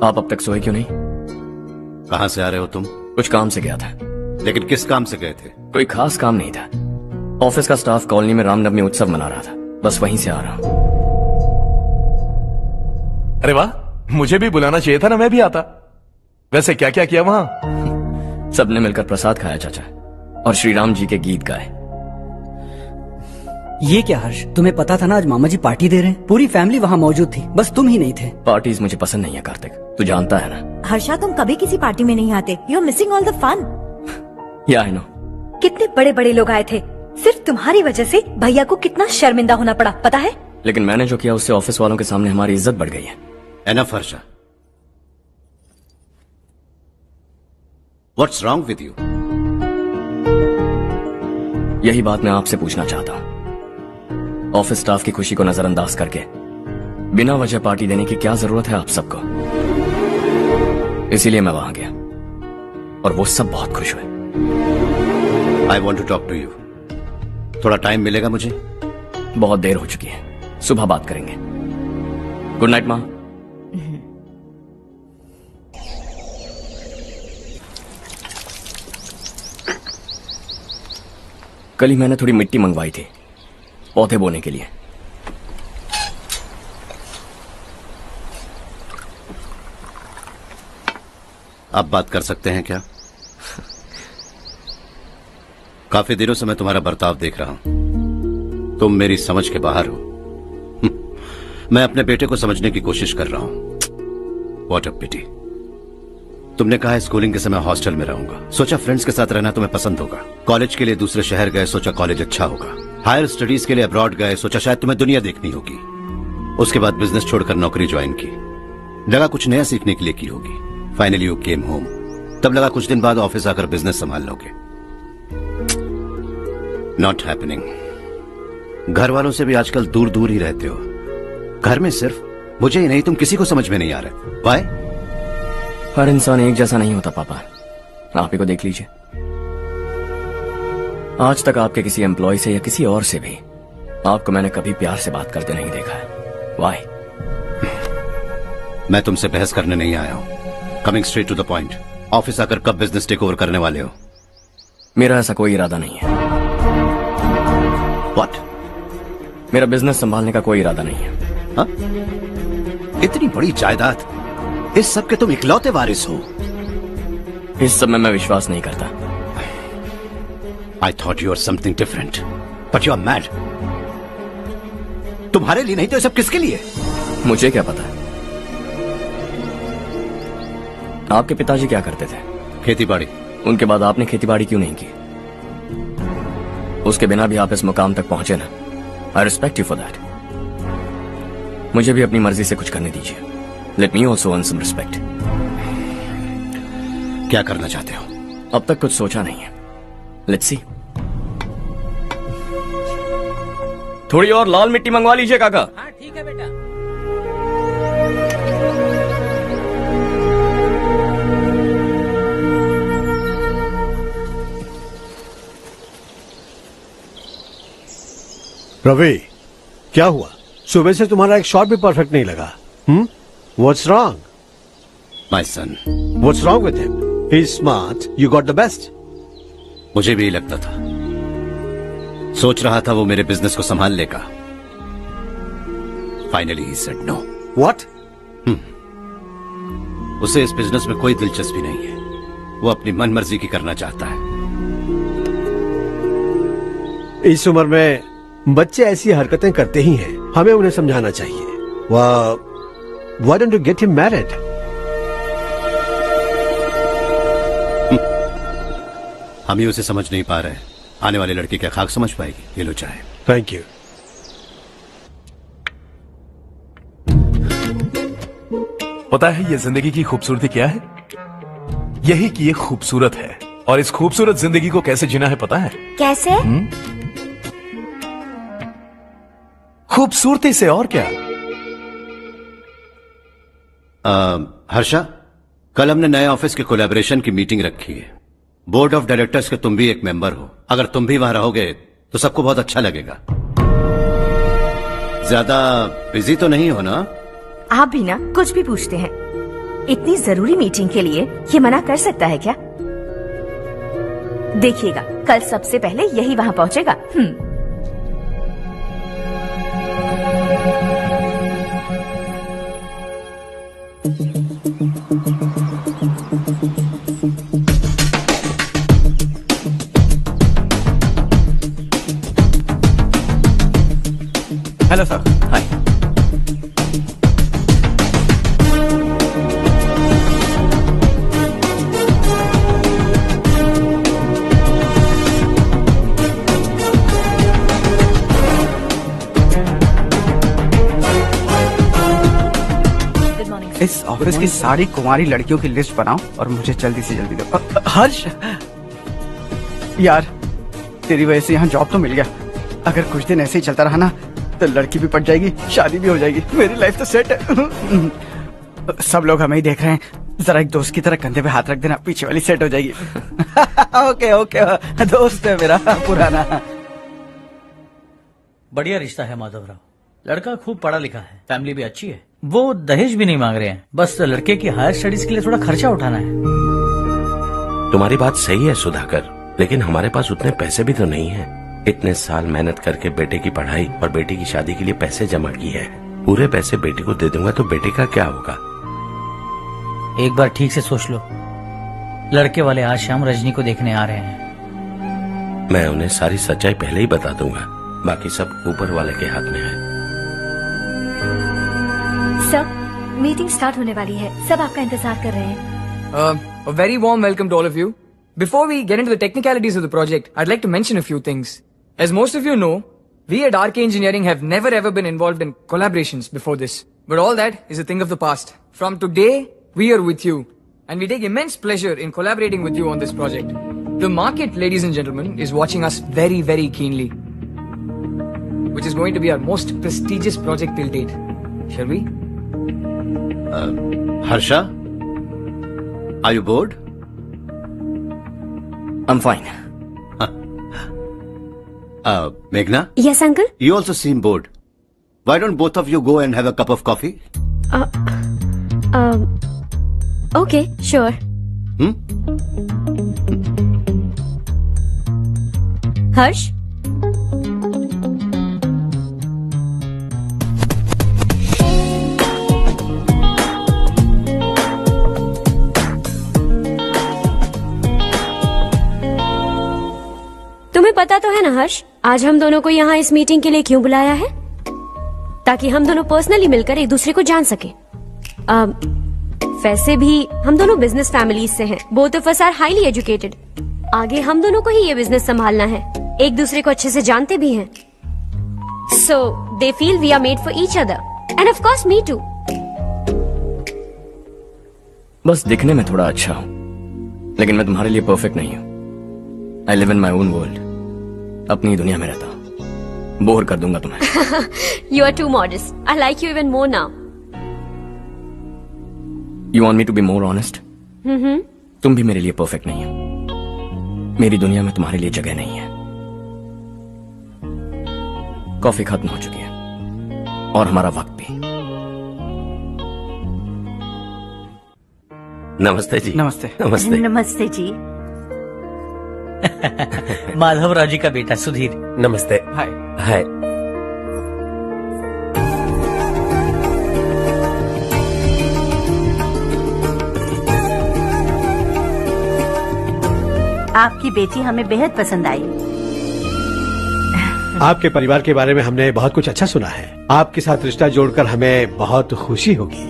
आप अब तक सोए क्यों नहीं? कहां से आ रहे हो तुम? कुछ काम से गया था। लेकिन किस काम से गए थे? कोई खास काम नहीं था। ऑफिस का स्टाफ कॉलोनी में रामनवमी उत्सव मना रहा था, बस वहीं से आ रहा हूं। अरे वाह, मुझे भी बुलाना चाहिए था ना, मैं भी आता। वैसे क्या क्या किया वहां? सबने मिलकर प्रसाद खाया चाचा, और श्री राम जी के गीत गाए। ये क्या हर्ष, तुम्हें पता था ना आज मामा जी पार्टी दे रहे हैं? पूरी फैमिली वहाँ मौजूद थी, बस तुम ही नहीं थे। पार्टीज मुझे पसंद नहीं है कार्तिक, तू जानता है ना। हर्षा, तुम कभी किसी पार्टी में नहीं आते। You are missing all the fun. Yeah I no. कितने बड़े बड़े लोग आए थे, सिर्फ तुम्हारी वजह से भैया को कितना शर्मिंदा होना पड़ा, पता है? लेकिन मैंने जो किया उससे ऑफिस वालों के सामने हमारी इज्जत बढ़ गई है। Enough Harsha, what's wrong with you? यही बात मैं आपसे पूछना चाहता हूँ। ऑफिस स्टाफ की खुशी को नजरअंदाज करके बिना वजह पार्टी देने की क्या जरूरत है आप सबको? इसीलिए मैं वहां गया और वो सब बहुत खुश हुए। I want to talk to you. थोड़ा टाइम मिलेगा मुझे? बहुत देर हो चुकी है, सुबह बात करेंगे। गुड नाइट माँ। कल ही मैंने थोड़ी मिट्टी मंगवाई थी पौधे बोने के लिए। आप बात कर सकते हैं क्या? काफी दिनों से मैं तुम्हारा बर्ताव देख रहा हूं। तुम मेरी समझ के बाहर हो। मैं अपने बेटे को समझने की कोशिश कर रहा हूं। व्हाट अ पिटी। तुमने कहा स्कूलिंग के समय हॉस्टल में रहूंगा, सोचा फ्रेंड्स के साथ रहना तुम्हें पसंद होगा। कॉलेज के लिए दूसरे शहर गए, सोचा कॉलेज अच्छा होगा। हायर स्टडीज के लिए अब्रॉड गए, सोचा शायद तुम्हें दुनिया देखनी होगी। उसके बाद बिजनेस छोड़कर नौकरी ज्वाइन की, लगा कुछ नया सीखने के लिए की होगी। फाइनली यू केम होम, तब लगा कुछ दिन बाद ऑफिस आकर बिजनेस संभाल लोगे। Not happening. घर वालों से भी आजकल दूर दूर ही रहते हो। घर में सिर्फ मुझे ही नहीं, तुम किसी को समझ में नहीं आ रहे। वाई? हर इंसान एक जैसा नहीं होता पापा, आप ही को देख लीजिए। आज तक आपके किसी एम्प्लॉय से या किसी और से भी आपको मैंने कभी प्यार से बात करते नहीं देखा है। वाई? मैं तुमसे बहस करने नहीं आया हूं। Coming straight to the point, office आकर कब बिजनेस टेक ओवर करने वाले हो? मेरा ऐसा कोई इरादा नहीं है। व्हाट? मेरा बिजनेस संभालने का कोई इरादा नहीं है। हा? इतनी बड़ी जायदाद, इस सब के तुम इकलौते वारिस हो। इस सब में मैं विश्वास नहीं करता। I thought you were something different, but you are mad. तुम्हारे लिए नहीं तो ये सब किसके लिए? मुझे क्या पता। आपके पिताजी क्या करते थे? खेतीबाड़ी। उनके बाद आपने खेतीबाड़ी क्यों नहीं की? उसके बिना भी आप इस मुकाम तक पहुंचे ना। I respect you for that. मुझे भी अपनी मर्जी से कुछ करने दीजिए। Let me also earn some respect. क्या करना चाहते हो? अब तक कुछ सोचा नहीं है। Let's see. थोड़ी और लाल मिट्टी मंगवा लीजिए काका। हाँ ठीक है बेटा। रवि, क्या हुआ? सुबह से तुम्हारा एक शॉट भी परफेक्ट नहीं लगा। What's wrong? My son. What's wrong with him? He's smart. You got the best. मुझे भी लगता था, सोच रहा था वो मेरे बिजनेस को संभाल लेगा। Finally he said no. What? उसे इस बिजनेस में कोई दिलचस्पी नहीं है। वो अपनी मनमर्जी की करना चाहता है। इस उम्र में बच्चे ऐसी हरकतें करते ही हैं, हमें उन्हें समझाना चाहिए। Why don't you get him married? हम ही उसे समझ नहीं पा रहे। आने वाली लड़की क्या खाक समझ पाएगी? ये लो चाहे। Thank you. पता है ये जिंदगी की खूबसूरती क्या है? यही कि ये खूबसूरत है, और इस खूबसूरत जिंदगी को कैसे जीना है पता है? कैसे? खूबसूरती से, और क्या। हर्षा, कल हमने नए ऑफिस के कोलैबोरेशन की मीटिंग रखी है। बोर्ड ऑफ डायरेक्टर्स के तुम भी एक मेंबर हो। अगर तुम भी वहां रहोगे तो सबको बहुत अच्छा लगेगा। ज्यादा बिजी तो नहीं हो ना? आप भी ना कुछ भी पूछते हैं। इतनी जरूरी मीटिंग के लिए ये मना कर सकता है क्या? देखिएगा, कल सबसे पहले यही वहाँ पहुँचेगा। Hello sir. हाय। इस ऑफिस की सारी कुंवारी लड़कियों की लिस्ट बनाओ और मुझे जल्दी से जल्दी दो। हर्ष, यार तेरी वजह से यहाँ जॉब तो मिल गया। अगर कुछ दिन ऐसे ही चलता रहा ना तो लड़की भी पट जाएगी, शादी भी हो जाएगी, मेरी लाइफ तो सेट है। सब लोग हमें ही देख रहे हैं, जरा एक दोस्त की तरह कंधे पे हाथ रख देना, पीछे वाली सेट हो जाएगी। ओके ओके, दोस्त है मेरा पुराना। बढ़िया रिश्ता है माधवराव। लड़का खूब पढ़ा लिखा है, फैमिली भी अच्छी है। वो दहेज भी नहीं मांग रहे हैं, बस लड़के की हायर स्टडीज के लिए थोड़ा खर्चा उठाना है। तुम्हारी बात सही है सुधाकर, लेकिन हमारे पास उतने पैसे भी तो नहीं हैं। इतने साल मेहनत करके बेटे की पढ़ाई और बेटे की शादी के लिए पैसे जमा किए हैं। पूरे पैसे बेटे को दे दूंगा तो बेटे का क्या होगा? एक बार ठीक से सोच लो। लड़के वाले आज शाम रजनी को देखने आ रहे हैं। मैं उन्हें सारी सच्चाई पहले ही बता दूंगा, बाकी सब ऊपर वाले के हाथ में है। सर, मीटिंग स्टार्ट होने वाली है, सब आपका इंतजार कर रहे हैं। A very warm welcome to all of you. Before we get into the technicalities of the project, I'd like to mention a few things. As most of you know, we at RK Engineering have never ever been involved in collaborations before this. But all that is a thing of the past. From today, we are with you. And we take immense pleasure in collaborating with you on this project. The market, ladies and gentlemen, is watching us very, very keenly. Which is going to be our most prestigious project till date. Shall we? Harsha, are you bored? I'm fine. Meghna? Yes, uncle. You also seem bored. Why don't both of you go and have a cup of coffee? Okay, sure. Harsh? तुम्हें पता तो है ना हर्ष, आज हम दोनों को यहाँ इस मीटिंग के लिए क्यों बुलाया है? ताकि हम दोनों पर्सनली मिलकर एक दूसरे को जान सके। वैसे भी हम दोनों बिजनेस फैमिलीज से हैं। Both of us are highly educated. आगे हम दोनों को ही ये बिजनेस संभालना है। एक दूसरे को अच्छे से जानते भी हैं। So they feel we are made for each other and of course me too. बस दिखने में थोड़ा अच्छा हूं, लेकिन मैं तुम्हारे लिए परफेक्ट नहीं हूं। I live in my own world. अपनी दुनिया में रहता हूं। बोर कर दूंगा तुम्हें। You are too modest. I like you even more now. You want me to be more honest? तुम भी मेरे लिए परफेक्ट नहीं हो। मेरी दुनिया में तुम्हारे लिए जगह नहीं है। कॉफी खत्म हो चुकी है और हमारा वक्त भी। नमस्ते जी। नमस्ते। नमस्ते। नमस्ते जी। माधवराव जी का बेटा सुधीर। नमस्ते। हाय। हाय। आपकी बेटी हमें बेहद पसंद आई। आपके परिवार के बारे में हमने बहुत कुछ अच्छा सुना है। आपके साथ रिश्ता जोड़कर हमें बहुत खुशी होगी।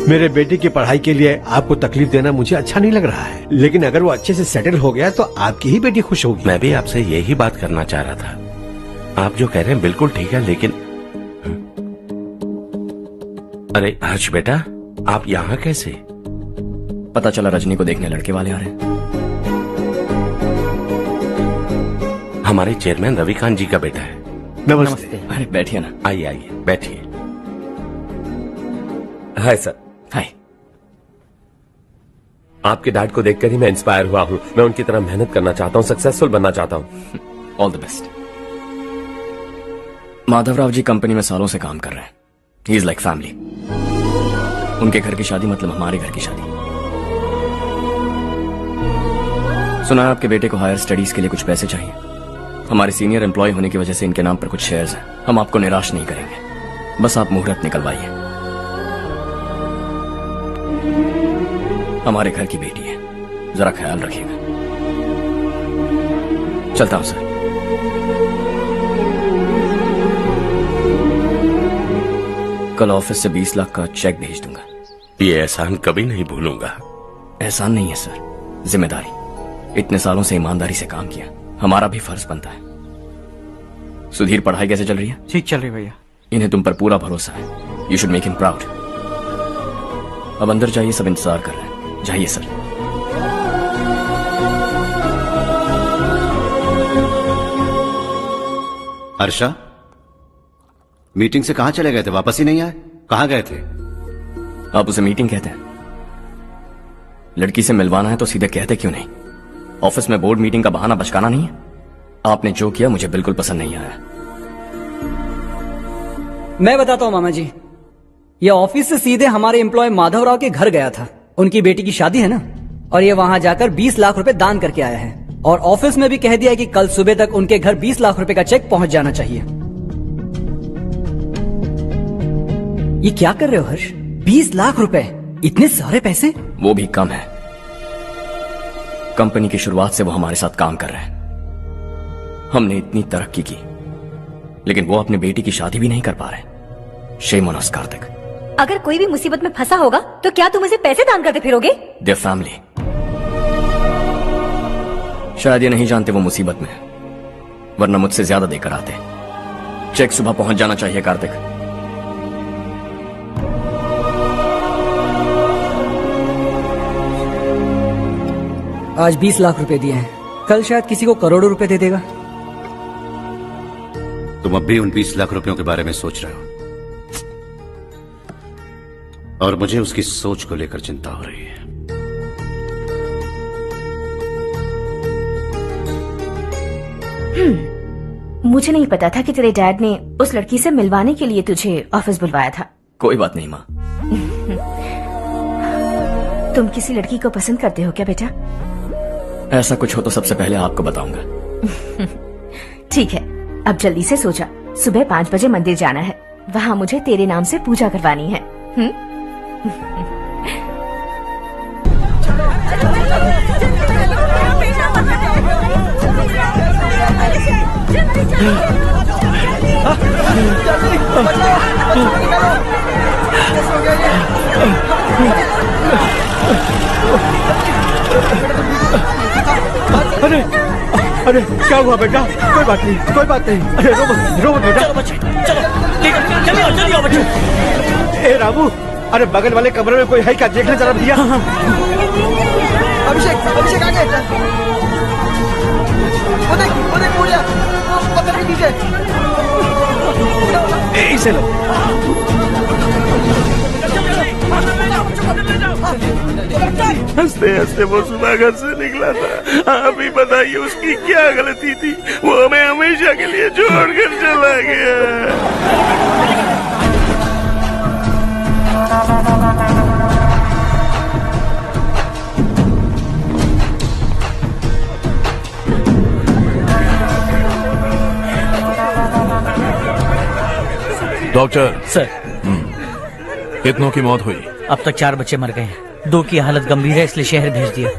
मेरे बेटे की पढ़ाई के लिए आपको तकलीफ देना मुझे अच्छा नहीं लग रहा है, लेकिन अगर वो अच्छे से सेटल हो गया तो आपकी ही बेटी खुश होगी। मैं भी आपसे यही बात करना चाह रहा था। आप जो कह रहे हैं बिल्कुल ठीक है, लेकिन अरे हर्ष बेटा, आप यहाँ कैसे? पता चला रजनी को देखने लड़के वाले आ रहे हैं। हमारे चेयरमैन रविकांत जी का बेटा है। नमस्ते। अरे बैठिए ना। आइए आइए बैठिए। Hi sir. हाय। आपके डैड को देखकर ही मैं इंस्पायर हुआ हूँ। मैं उनकी तरह मेहनत करना चाहता हूँ, सक्सेसफुल बनना चाहता हूँ। All the best. Madhavrao ji company में सालों से काम कर रहे हैं। He is like family. उनके घर की शादी मतलब हमारे घर की शादी। सुना है आपके बेटे को हायर स्टडीज के लिए कुछ पैसे चाहिए। हमारे सीनियर एम्प्लॉय होने की वजह से इनके नाम पर कुछ शेयर्स हैं। हम आपको निराश नहीं करेंगे, बस आप मुहूर्त निकलवाइए। हमारे घर की बेटी है, जरा ख्याल रखिएगा। चलता हूं सर। कल ऑफिस से 20 लाख का चेक भेज दूंगा। ये एहसान कभी नहीं भूलूंगा। एहसान नहीं है सर, जिम्मेदारी। इतने सालों से ईमानदारी से काम किया, हमारा भी फर्ज बनता है। सुधीर, पढ़ाई कैसे चल रही है? ठीक चल रही भैया। इन्हें तुम पर पूरा भरोसा है। You should make him proud. अब अंदर जाइए, सब इंतजार कर रहे हैं। जाइए सर। हर्षा, मीटिंग से कहां चले गए थे? वापस ही नहीं आए? कहां गए थे? आप उसे मीटिंग कहते हैं? लड़की से मिलवाना है तो सीधे कहते क्यों नहीं? ऑफिस में बोर्ड मीटिंग का बहाना बचकाना नहीं है। आपने जो किया मुझे बिल्कुल पसंद नहीं आया। मैं बताता हूँ मामा जी, ये ऑफिस से सीधे हमारे एम्प्लॉय माधवराव के घर गया था। उनकी बेटी की शादी है ना, और ये वहां जाकर 20 लाख रुपए दान करके आया है। और ऑफिस में भी कह दिया कि कल सुबह तक उनके घर 20 लाख रुपए का चेक पहुंच जाना चाहिए। ये क्या कर रहे हो हर्ष? 20 लाख रुपए, इतने सारे पैसे? वो भी कम है। कंपनी की शुरुआत से वो हमारे साथ काम कर रहे हैं। हमने इतनी तरक्की की, लेकिन वो अपनी बेटी की शादी भी नहीं कर पा रहे। Shame on us Kartik. अगर कोई भी मुसीबत में फंसा होगा तो क्या तुम उसे पैसे दान करते फिरोगे? Their family. शायद ये नहीं जानते वो मुसीबत में है, वरना मुझसे ज्यादा देकर आते। चेक सुबह पहुंच जाना चाहिए कार्तिक। आज 20 लाख रुपए दिए हैं, कल शायद किसी को करोड़ों रुपए दे देगा। तुम अब भी उन 20 लाख रुपयों के बारे में सोच रहे हो, और मुझे उसकी सोच को लेकर चिंता हो रही है। मुझे नहीं पता था कि तेरे डैड ने उस लड़की से मिलवाने के लिए तुझे ऑफिस बुलवाया था। कोई बात नहीं माँ। तुम किसी लड़की को पसंद करते हो क्या बेटा? ऐसा कुछ हो तो सबसे पहले आपको बताऊंगा। ठीक है, अब जल्दी से सो जा। सुबह 5 बजे मंदिर जाना है, वहाँ मुझे तेरे नाम से पूजा करवानी है। अरे अरे क्या हुआ बेटा? कोई बात नहीं, कोई बात नहीं। अरे रो मत बेटा। चलो बच्चे, चलो जल्दी आओ बच्चे। ए रामू, अरे बगल वाले कमरे में कोई है क्या? देखना जरा भैया। अभिषेक आगे। वो देख बुढ़िया, वो पत्थर के नीचे। इसे लो। हंसते हंसते वो सुबह घर से निकला था। आप ही बताइए उसकी क्या गलती थी? वो हमें हमेशा के लिए छोड़कर चला गया। डॉक्टर सर, कितनों की मौत हुई? अब तक 4 बच्चे मर गए हैं। 2 की हालत गंभीर है, इसलिए शहर भेज दिया।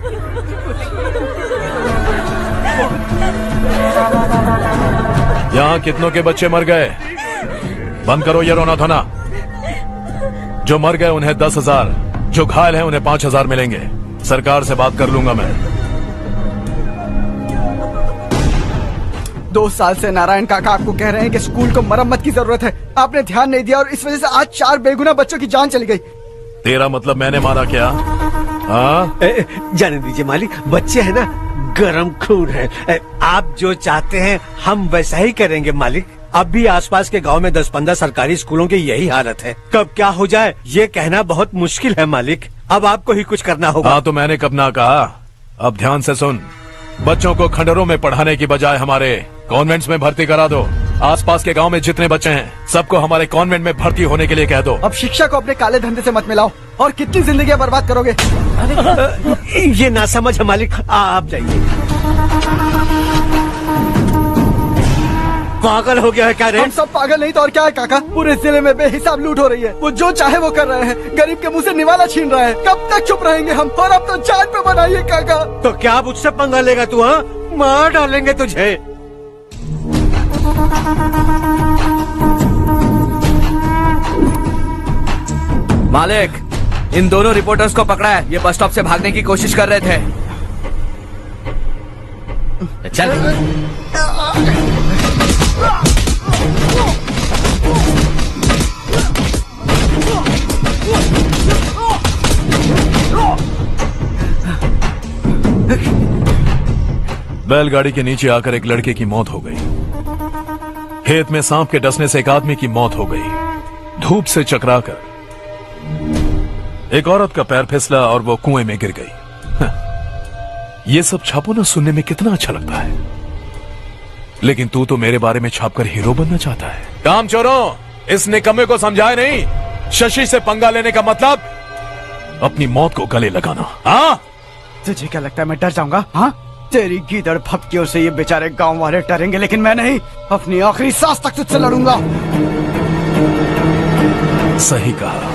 यहाँ कितनों के बच्चे मर गए? बंद करो ये रोना धोना। जो मर गए उन्हें 10,000, जो घायल हैं उन्हें 5,000 मिलेंगे। सरकार से बात कर लूंगा मैं। 2 साल से नारायण काका आपको कह रहे हैं कि स्कूल को मरम्मत की जरूरत है। आपने ध्यान नहीं दिया और इस वजह से आज 4 बेगुनाह बच्चों की जान चली गई। तेरा मतलब मैंने मारा क्या? हाँ, जाने दीजिए मालिक, बच्चे हैं ना, गरम खून है। आप जो चाहते हैं हम वैसा ही करेंगे मालिक। अब भी आसपास के गांव में 10-15 सरकारी स्कूलों की यही हालत है। कब क्या हो जाए ये कहना बहुत मुश्किल है मालिक। अब आपको ही कुछ करना होगा। हाँ तो मैंने कब ना कहा। अब ध्यान से सुन, बच्चों को खंडरों में पढ़ाने की बजाय हमारे कॉन्वेंट्स में भर्ती करा दो। आसपास के गांव में जितने बच्चे हैं सबको हमारे कॉन्वेंट में भर्ती होने के लिए कह दो। अब शिक्षा को अपने काले धंधे से मत मिलाओ। और कितनी जिंदगियां बर्बाद करोगे? ये ना समझ है मालिक, आप जाइए। पागल हो गया है क्या रे? हम सब पागल नहीं तो और क्या है काका। पूरे जिले में बेहिसाब लूट हो रही है। वो जो चाहे वो कर रहे हैं। गरीब के मुंह से निवाला छीन रहा है। कब तक चुप रहेंगे हम? और अब तो जान पे बनाइए काका। तो क्या मुझसे पंगा लेगा तू? हाँ, मार डालेंगे तुझे। मालिक, इन दोनों रिपोर्टर्स को पकड़ा है। ये बस स्टॉप से भागने की कोशिश कर रहे थे। चल। बैलगाड़ी के नीचे आकर एक लड़के की मौत हो गई। खेत में सांप के डसने से एक आदमी की मौत हो गई। धूप से चकराकर एक औरत का पैर फिसला और वो कुएं में गिर गई। ये सब छापो ना, सुनने में कितना अच्छा लगता है। लेकिन तू तो मेरे बारे में छापकर हीरो बनना चाहता है। काम चोरों, इस निकम्मे को समझाए नहीं। शशि से पंगा लेने का मतलब अपनी मौत को गले लगाना। हाँ, तुझे क्या लगता है मैं डर जाऊंगा? हाँ, तेरी गीदड़ फपकियों से ये बेचारे गांव वाले डरेंगे, लेकिन मैं नहीं। अपनी आखिरी सांस तक तुझसे लड़ूंगा। सही कहा।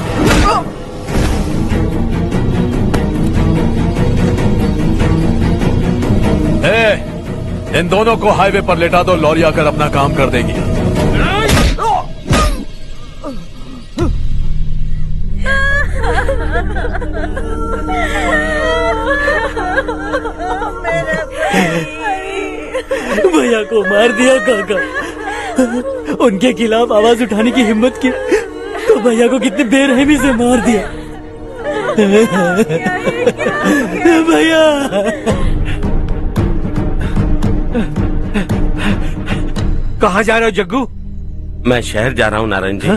इन दोनों को हाईवे पर लेटा दो, लॉरी आकर अपना काम कर देगी। भैया को मार दिया काका। उनके खिलाफ आवाज उठाने की हिम्मत की तो भैया को कितने बेरहमी से मार दिया। भैया कहाँ जा रहे हो जग्गू? मैं शहर जा रहा हूँ नारायण जी।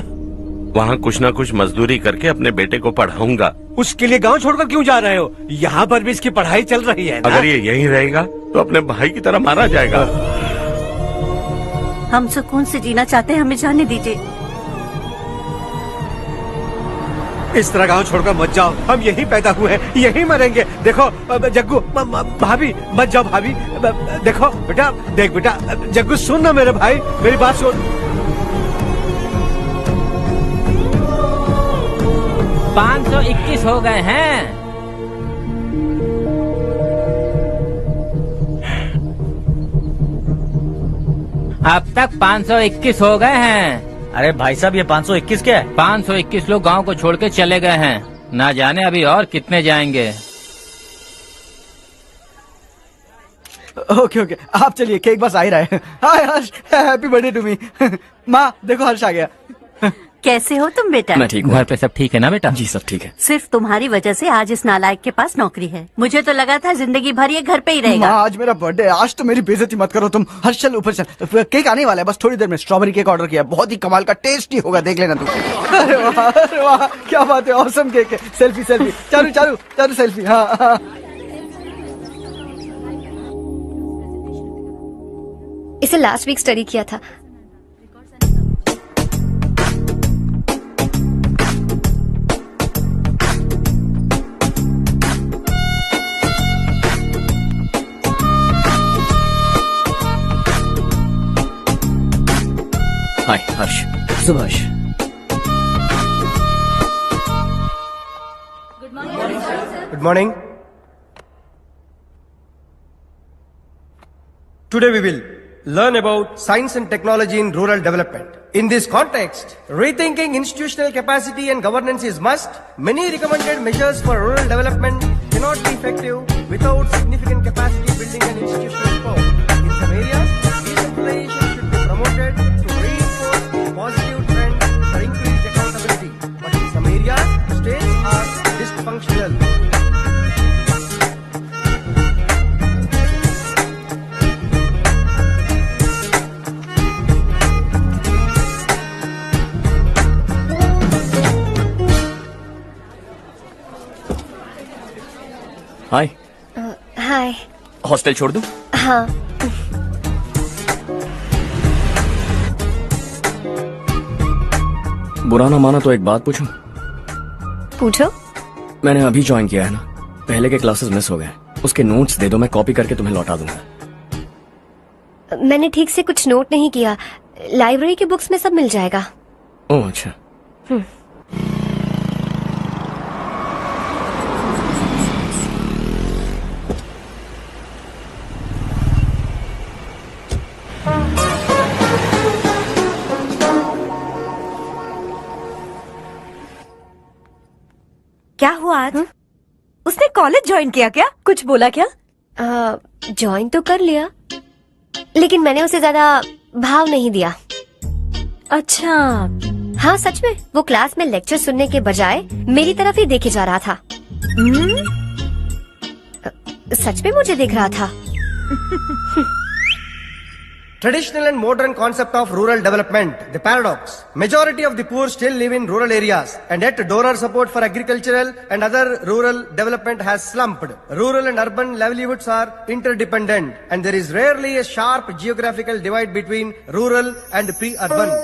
वहाँ कुछ ना कुछ मजदूरी करके अपने बेटे को पढ़ाऊंगा। उसके लिए गांव छोड़कर क्यों जा रहे हो? यहाँ पर भी इसकी पढ़ाई चल रही है ना? अगर ये यहीं रहेगा तो अपने भाई की तरह मारा जाएगा। हम सुकून से जीना चाहते हैं, हमें जाने दीजिए। इस तरह गांव छोड़कर मत जाओ। हम यहीं पैदा हुए हैं, यहीं मरेंगे। देखो जग्गू, भाभी मत जाओ। भाभी देखो बेटा, देख बेटा, जग्गू सुन ना मेरे भाई, मेरी बात सुन। 521 हो गए हैं। अब तक 521 हो गए हैं। अरे भाई साहब, ये 521 क्या है? 521 लोग गांव को छोड़ के चले गए हैं। ना जाने अभी और कितने जाएंगे। ओके ओके, आप चलिए, केक बस आ ही रहा है। हाय हर्ष, हैप्पी बर्थडे टू मी। माँ देखो, हर्ष आ गया। कैसे हो तुम बेटा? मैं ठीक हूँ। घर पे सब ठीक है ना बेटा? जी सब ठीक है। सिर्फ तुम्हारी वजह से आज इस नालायक के पास नौकरी है। मुझे तो लगा था जिंदगी भर ये घर पे ही रहेगा। माँ, आज मेरा बर्थडे है। आज तो मेरी बेइज्जती मत करो तुम। हर्ष चल ऊपर चल, केक आने वाला है बस थोड़ी देर में। स्ट्रॉबेरी केक ऑर्डर किया, बहुत ही कमाल का, टेस्टी होगा, देख लेना तू। अरे वाह, क्या बात है, ऑसम केक है। Selfie selfie, Charu Charu Charu selfie. हाँ, इसे लास्ट वीक स्टडी किया था। Hi Harsh. Subhash, Good morning. Today we will learn about science and technology in rural development. In this context, rethinking institutional capacity and governance is must. Many recommended measures for rural development cannot be effective without significant capacity building and institutional support. In some areas, decentralization should be promoted to reinforce positive trend for increased accountability. But in some areas, states are dysfunctional. Hi. Hi. Hostel छोड़ दूं? हाँ। बुरा ना माना तो एक बात पूछूं? पूछो। मैंने अभी ज्वाइन किया है ना, पहले के क्लासेस मिस हो गए, उसके नोट्स दे दो, मैं कॉपी करके तुम्हें लौटा दूंगा। मैंने ठीक से कुछ नोट नहीं किया, लाइब्रेरी के बुक्स में सब मिल जाएगा। ओह अच्छा। क्या हुआ आज? उसने कॉलेज ज्वाइन किया क्या? कुछ बोला क्या? ज्वाइन तो कर लिया, लेकिन मैंने उसे ज्यादा भाव नहीं दिया। अच्छा। हाँ सच में, वो क्लास में लेक्चर सुनने के बजाय मेरी तरफ ही देखे जा रहा था। सच में मुझे देख रहा था। Traditional and modern concept of rural development, the paradox. Majority of the poor still live in rural areas, and yet donor support for agricultural and other rural development has slumped. Rural and urban livelihoods are interdependent, and there is rarely a sharp geographical divide between rural and pre-urban.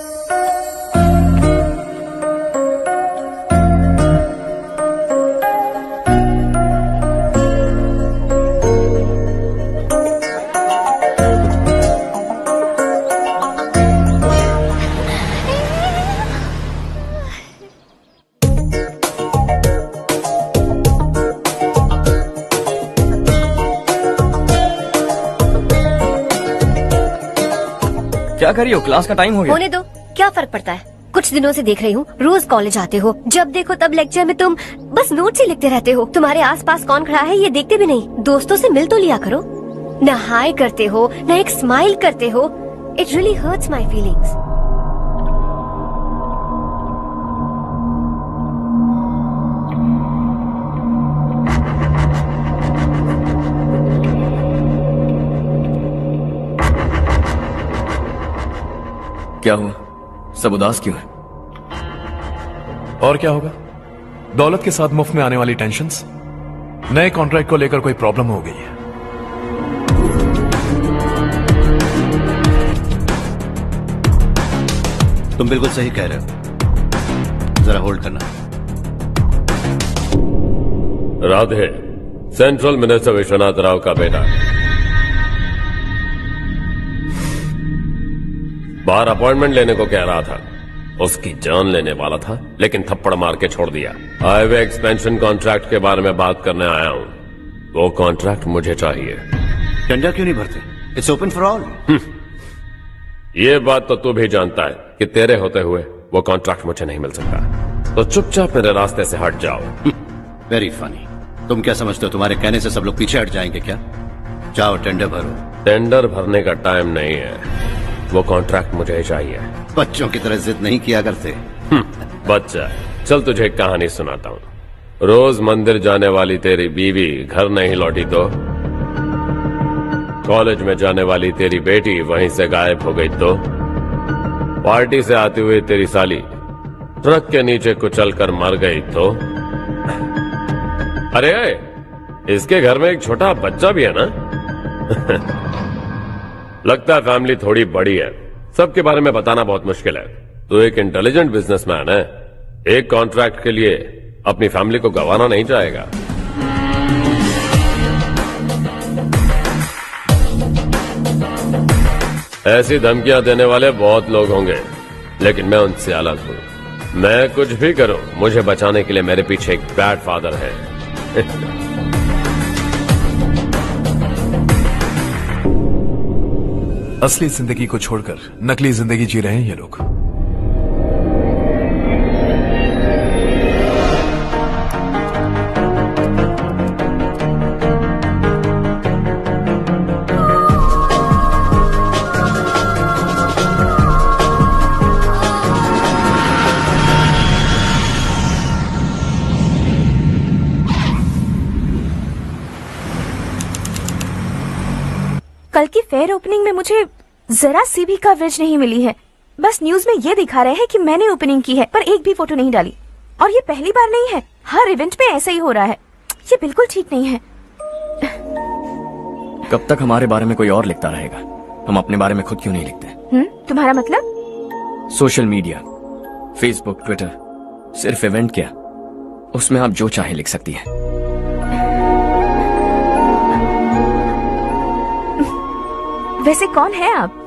क्या कर रही हो? Class का time हो गया। होने दो, क्या फर्क पड़ता है? कुछ दिनों से देख रही हूँ, रोज कॉलेज आते हो, जब देखो तब लेक्चर में तुम बस नोट्स ही लिखते रहते हो। तुम्हारे आसपास कौन खड़ा है ये देखते भी नहीं। दोस्तों से मिल तो लिया करो। न हाय करते हो, न एक स्माइल करते हो। It really hurts my feelings. क्या हुआ? सब उदास क्यों है? और क्या होगा? दौलत के साथ मुफ्त में आने वाली टेंशन्स। नए कॉन्ट्रैक्ट को लेकर कोई प्रॉब्लम हो गई है। तुम बिल्कुल सही कह रहे हो, जरा होल्ड करना। राधे सेंट्रल मिनिस्टर विश्वनाथ राव का बेटा बाहर अपॉइंटमेंट लेने को कह रहा था। उसकी जान लेने वाला था, लेकिन थप्पड़ मार के छोड़ दिया। हाईवे एक्सपेंशन कॉन्ट्रैक्ट के बारे में बात करने आया हूं। वो कॉन्ट्रैक्ट मुझे चाहिए। टेंडर क्यों नहीं भरते? It's open for all. ये बात तो तू भी जानता है कि तेरे होते हुए वो कॉन्ट्रैक्ट मुझे नहीं मिल सकता। तो चुपचाप मेरे रास्ते से हट जाओ। Very funny. तुम क्या समझते हो तुम्हारे कहने से सब लोग पीछे हट जाएंगे क्या? जाओ टेंडर भरो। टेंडर भरने का टाइम नहीं है, वो कॉन्ट्रैक्ट मुझे ही चाहिए। बच्चों की तरह जिद नहीं किया करते। बच्चा, चल तुझे एक कहानी सुनाता हूँ। रोज मंदिर जाने वाली तेरी बीवी घर नहीं लौटी तो, कॉलेज में जाने वाली तेरी बेटी वहीं से गायब हो गई तो, पार्टी से आती हुई तेरी साली ट्रक के नीचे कुचलकर मर गई तो। अरे इसके घर में एक छोटा बच्चा भी है ना। लगता है फैमिली थोड़ी बड़ी है, सबके बारे में बताना बहुत मुश्किल है। तो एक इंटेलिजेंट बिजनेसमैन है, एक कॉन्ट्रैक्ट के लिए अपनी फैमिली को गंवाना नहीं चाहेगा। ऐसी धमकियां देने वाले बहुत लोग होंगे, लेकिन मैं उनसे अलग हूं। मैं कुछ भी करूं, मुझे बचाने के लिए मेरे पीछे एक बैड फादर है। असली जिंदगी को छोड़कर नकली जिंदगी जी रहे हैं ये लोग। कल की फेयर ओपनिंग में मुझे जरा सी भी कवरेज नहीं मिली है। बस न्यूज में ये दिखा रहे हैं कि मैंने ओपनिंग की है, पर एक भी फोटो नहीं डाली। और ये पहली बार नहीं है, हर इवेंट में ऐसा ही हो रहा है। ये बिल्कुल ठीक नहीं है। कब तक हमारे बारे में कोई और लिखता रहेगा? हम अपने बारे में खुद क्यों नहीं लिखते? तुम्हारा मतलब? सोशल मीडिया, फेसबुक, ट्विटर, सिर्फ इवेंट क्या, उसमें आप जो चाहे लिख सकती हैं। वैसे कौन है आप?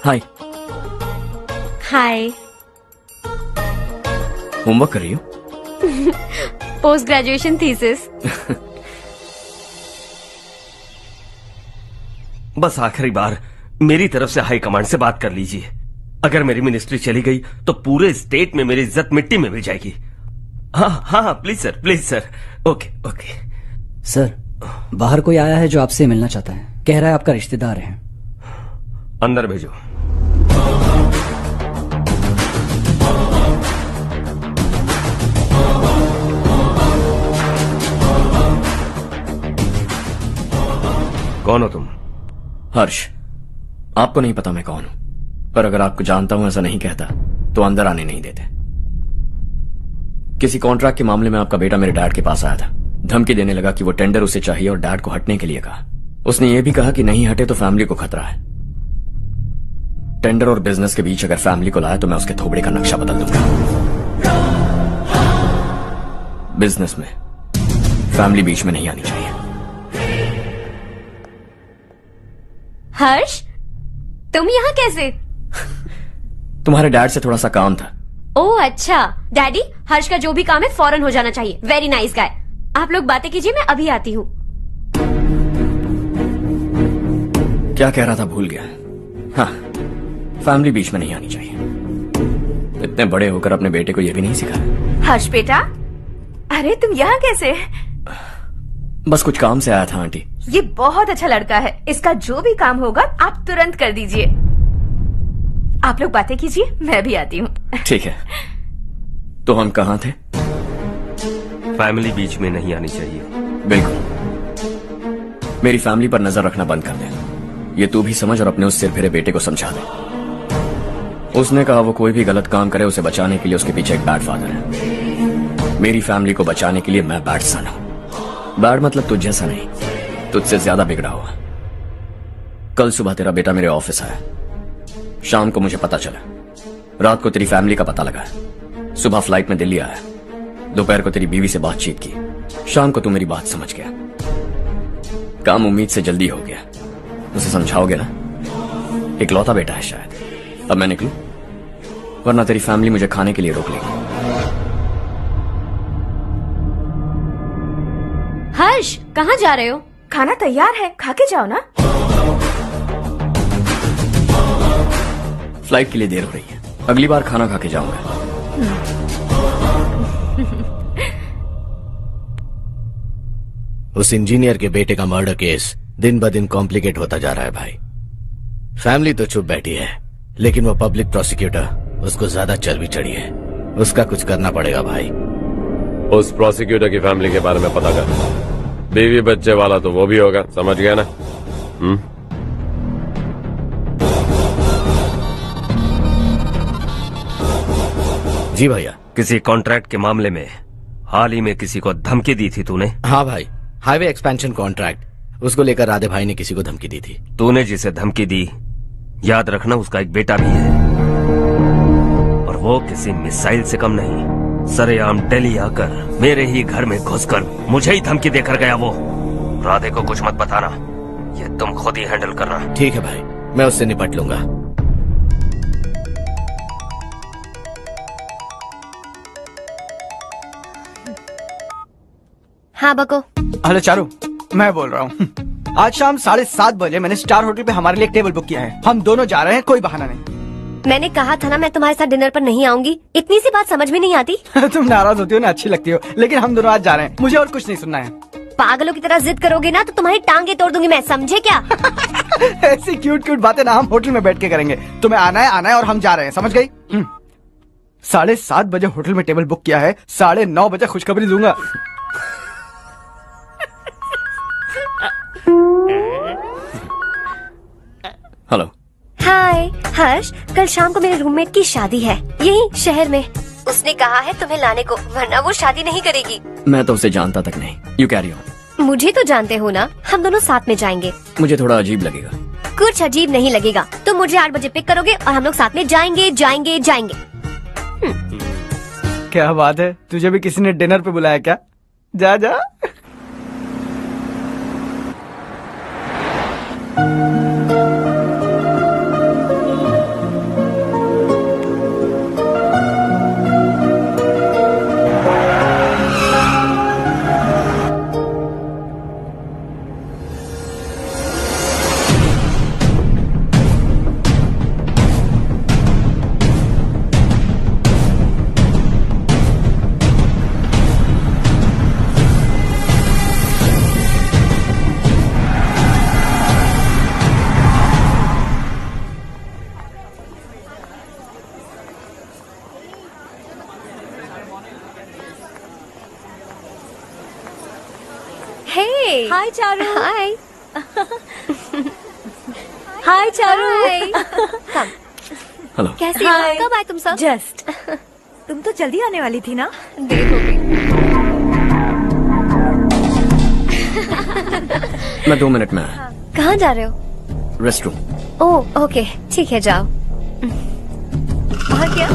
हाय। हाय। होमवर्क कर रही हो? Post graduation thesis. बस आखिरी बार मेरी तरफ से हाई कमांड से बात कर लीजिए। अगर मेरी मिनिस्ट्री चली गई तो पूरे स्टेट में मेरी इज्जत मिट्टी में मिल जाएगी। हाँ हाँ please sir, please sir. Okay okay. Sir, बाहर कोई आया है जो आपसे मिलना चाहता है। कह रहा है आपका रिश्तेदार है। अंदर भेजो। कौन हो तुम? हर्ष। आपको नहीं पता मैं कौन हूं, पर अगर आपको जानता हूं ऐसा नहीं कहता तो अंदर आने नहीं देते। किसी कॉन्ट्रैक्ट के मामले में आपका बेटा मेरे डैड के पास आया था। धमकी देने लगा कि वो टेंडर उसे चाहिए और डैड को हटने के लिए कहा। उसने ये भी कहा कि नहीं हटे तो फैमिली को खतरा है। टेंडर और बिजनेस के बीच अगर फैमिली को लाया तो मैं उसके थोबड़े का नक्शा बदल दूंगा। बिजनेस में फैमिली बीच में नहीं आनी चाहिए। हर्ष, तुम यहाँ कैसे? तुम्हारे डैड से थोड़ा सा काम था। ओह अच्छा। डैडी, हर्ष का जो भी काम है फौरन हो जाना चाहिए। Very nice guy. आप लोग बातें कीजिए, मैं अभी आती हूँ। क्या कह रहा था भूल गया। हाँ, फैमिली बीच में नहीं आनी चाहिए। इतने बड़े होकर अपने बेटे को यह भी नहीं सिखाया। हर्ष बेटा, अरे तुम यहाँ कैसे? बस कुछ काम से आया था आंटी। ये बहुत अच्छा लड़का है। इसका जो भी काम होगा आप तुरंत कर दीजिए। आप लोग बातें कीजिए, मैं भी आती हूँ। ठीक है। तो हम कहाँ थे? फैमिली बीच में नहीं आनी चाहिए। बिल्कुल। मेरी फैमिली पर नजर रखना बंद कर दे। ये तू भी समझ और अपने उस सिर फिरे बेटे को समझा दे। उसने कहा वो कोई भी गलत काम करे उसे बचाने के लिए उसके पीछे एक बैड फादर है। मेरी फैमिली को बचाने के लिए मैं बैड सन हूं। बैड मतलब तुझ जैसा नहीं, तुझसे ज्यादा बिगड़ा हुआ। कल सुबह तेरा बेटा मेरे ऑफिस आया। शाम को मुझे पता चला। रात को तेरी फैमिली का पता लगा। सुबह फ्लाइट में दिल्ली आया। दोपहर को तेरी बीवी से बातचीत की। शाम को तू मेरी बात समझ गया। काम उम्मीद से जल्दी हो गया। उसे समझाओगे ना? इकलौता बेटा है शायद। अब मैं निकलूं, वरना तेरी फैमिली मुझे खाने के लिए रोक लेगी। हर्ष, कहाँ जा रहे हो? खाना तैयार है, खा के जाओ ना। फ्लाइट के लिए देर हो रही है। अगली बार खाना खा के जाऊंगा। उस इंजीनियर के बेटे का मर्डर केस दिन ब दिन कॉम्प्लिकेट होता जा रहा है भाई। फैमिली तो चुप बैठी है, लेकिन वो पब्लिक प्रोसिक्यूटर उसको ज्यादा चर्बी चढ़ी है। उसका कुछ करना पड़ेगा भाई। उस प्रोसिक्यूटर की फैमिली के बारे में पता कर। बीवी बच्चे वाला तो वो भी होगा, समझ गया ना? जी भैया। किसी कॉन्ट्रैक्ट के मामले में हाल ही में किसी को धमकी दी थी तूने? हाँ भाई, हाईवे एक्सपेंशन कॉन्ट्रैक्ट, उसको लेकर राधे भाई ने किसी को धमकी दी थी। तूने जिसे धमकी दी, याद रखना उसका एक बेटा भी है, और वो किसी मिसाइल से कम नहीं। सरेआम दिल्ली आकर मेरे ही घर में घुसकर मुझे ही धमकी देकर गया वो। राधे को कुछ मत बताना, ये तुम खुद ही हैंडल करना। ठीक है भाई, मैं उससे निपट लूंगा। हाँ बको। हेलो चारू, मैं बोल रहा हूँ। आज शाम 7:30 बजे मैंने स्टार होटल पे हमारे लिए एक टेबल बुक किया है। हम दोनों जा रहे हैं, कोई बहाना नहीं। मैंने कहा था ना मैं तुम्हारे साथ डिनर पर नहीं आऊंगी। इतनी सी बात समझ में नहीं आती? तुम नाराज होती हो ना, अच्छी लगती हो, लेकिन हम दोनों आज जा रहे हैं। मुझे और कुछ नहीं सुनना है। पागलों की तरह जिद करोगे ना तो तुम्हारी टांगे तोड़ दूंगी मैं, समझे क्या? ऐसी क्यूट क्यूट बातें ना हम होटल में बैठ के करेंगे। तुम्हें आना है और हम जा रहे हैं, समझ गई? 7:30 बजे होटल में टेबल बुक किया है, 9:30 बजे खुशखबरी दूंगा। हेलो। हाय हर्ष, कल शाम को मेरे रूममेट की शादी है, यही शहर में। उसने कहा है तुम्हें लाने को, वरना वो शादी नहीं करेगी। मैं तो उसे जानता तक नहीं। You carry on. मुझे तो जानते हो ना, हम दोनों साथ में जाएंगे। मुझे थोड़ा अजीब लगेगा। कुछ अजीब नहीं लगेगा। तुम मुझे 8 बजे पिक करोगे और हम लोग साथ में जाएंगे जाएंगे जाएंगे। क्या बात है, तुझे भी किसी ने डिनर पे बुलाया क्या? जा जा। Hey. हाय चारू। Hi. हाय चारू। Come. हेलो। कैसी हो? कब आए तुम सब? जस्ट। तुम तो जल्दी आने वाली थी ना? देर हो गई। मैं 2 मिनट में आया। कहाँ जा रहे हो? Rest room. ओह ओके, ठीक है जाओ। और क्या?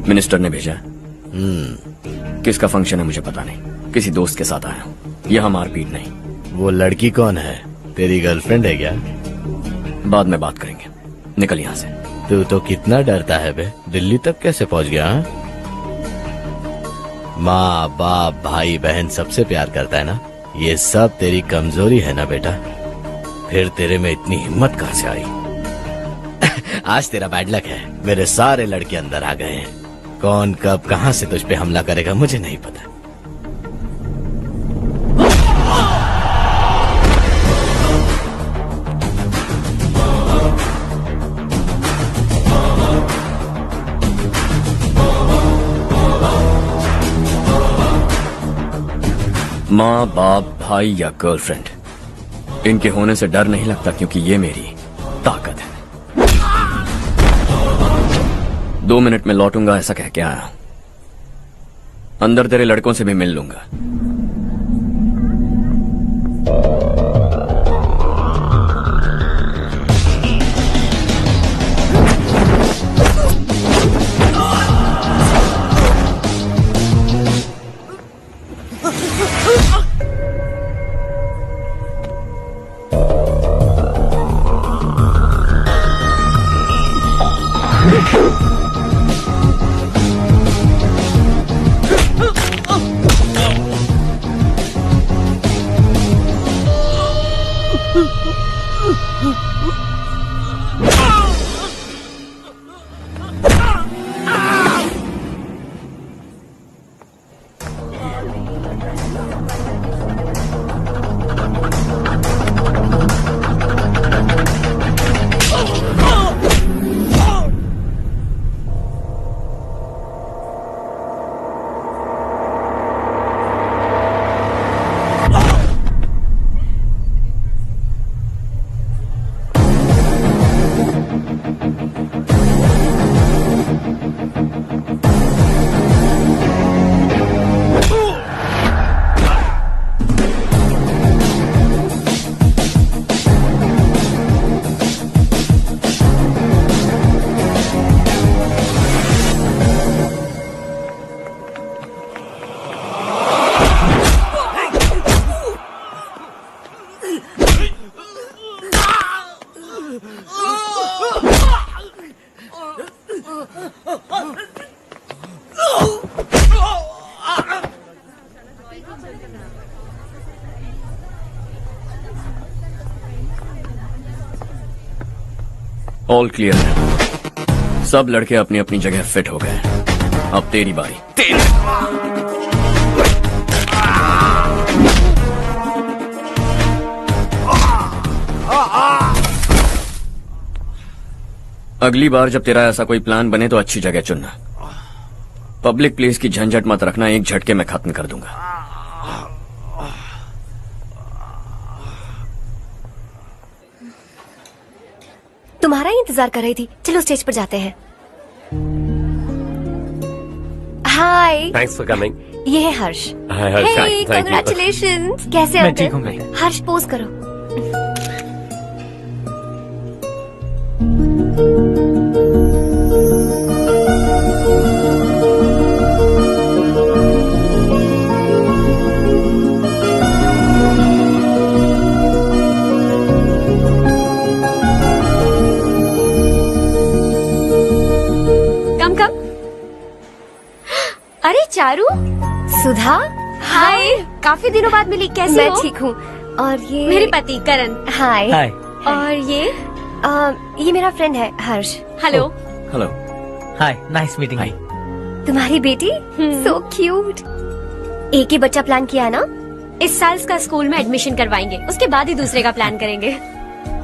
मिनिस्टर ने भेजा है। किसका फंक्शन है मुझे पता नहीं। किसी दोस्त के साथ आया हूँ। यहाँ मारपीट नहीं। वो लड़की कौन है? तेरी गर्लफ्रेंड है क्या? बाद में बात करेंगे। निकल यहाँ से। तू तो कितना डरता है बे। दिल्ली तक कैसे पहुँच गया? हाँ? माँ बाप भाई बहन सबसे प्यार करता है ना? ये सब तेरी कमजोरी है ना बेटा? फिर तेरे में इतनी हिम्मत कहाँ से आई? आज तेरा बैड लक है। मेरे सारे लड़के अंदर आ गए हैं। कौन कब कहां से तुझ पे हमला करेगा मुझे नहीं पता। माँ बाप भाई या गर्लफ्रेंड, इनके होने से डर नहीं लगता क्योंकि ये मेरी ताकत है। 2 मिनट में लौटूंगा ऐसा कह के आया हूं। अंदर तेरे लड़कों से भी मिल लूंगा। ऑल क्लियर है। सब लड़के अपनी अपनी जगह फिट हो गए। अब तेरी बारी। अगली बार जब तेरा ऐसा कोई प्लान बने तो अच्छी जगह चुनना। पब्लिक प्लेस की झंझट मत रखना, एक झटके में खत्म कर दूंगा। तुम्हारा ही इंतजार कर रही थी। चलो स्टेज पर जाते हैं। हाय, थैंक्स फॉर कमिंग। ये है हर्ष। हाय हर्ष, हे, थैंक यू। कांग्रेचुलेशंस। कैसे हो? मैं ठीक हूँ बेटा। हर्ष पोज करो। कम कम। अरे चारू, सुधा, हाय। काफी दिनों बाद मिली, कैसी हो? मैं ठीक हूँ। और ये मेरे पति करण। हाय। हाय। और ये मेरा फ्रेंड है Harsh. Hello. Hello. Hi, nice meeting you. तुम्हारी बेटी सो क्यूट। एक ही बच्चा प्लान किया है ना? इस साल इसका स्कूल में एडमिशन करवाएंगे, उसके बाद ही दूसरे का प्लान करेंगे।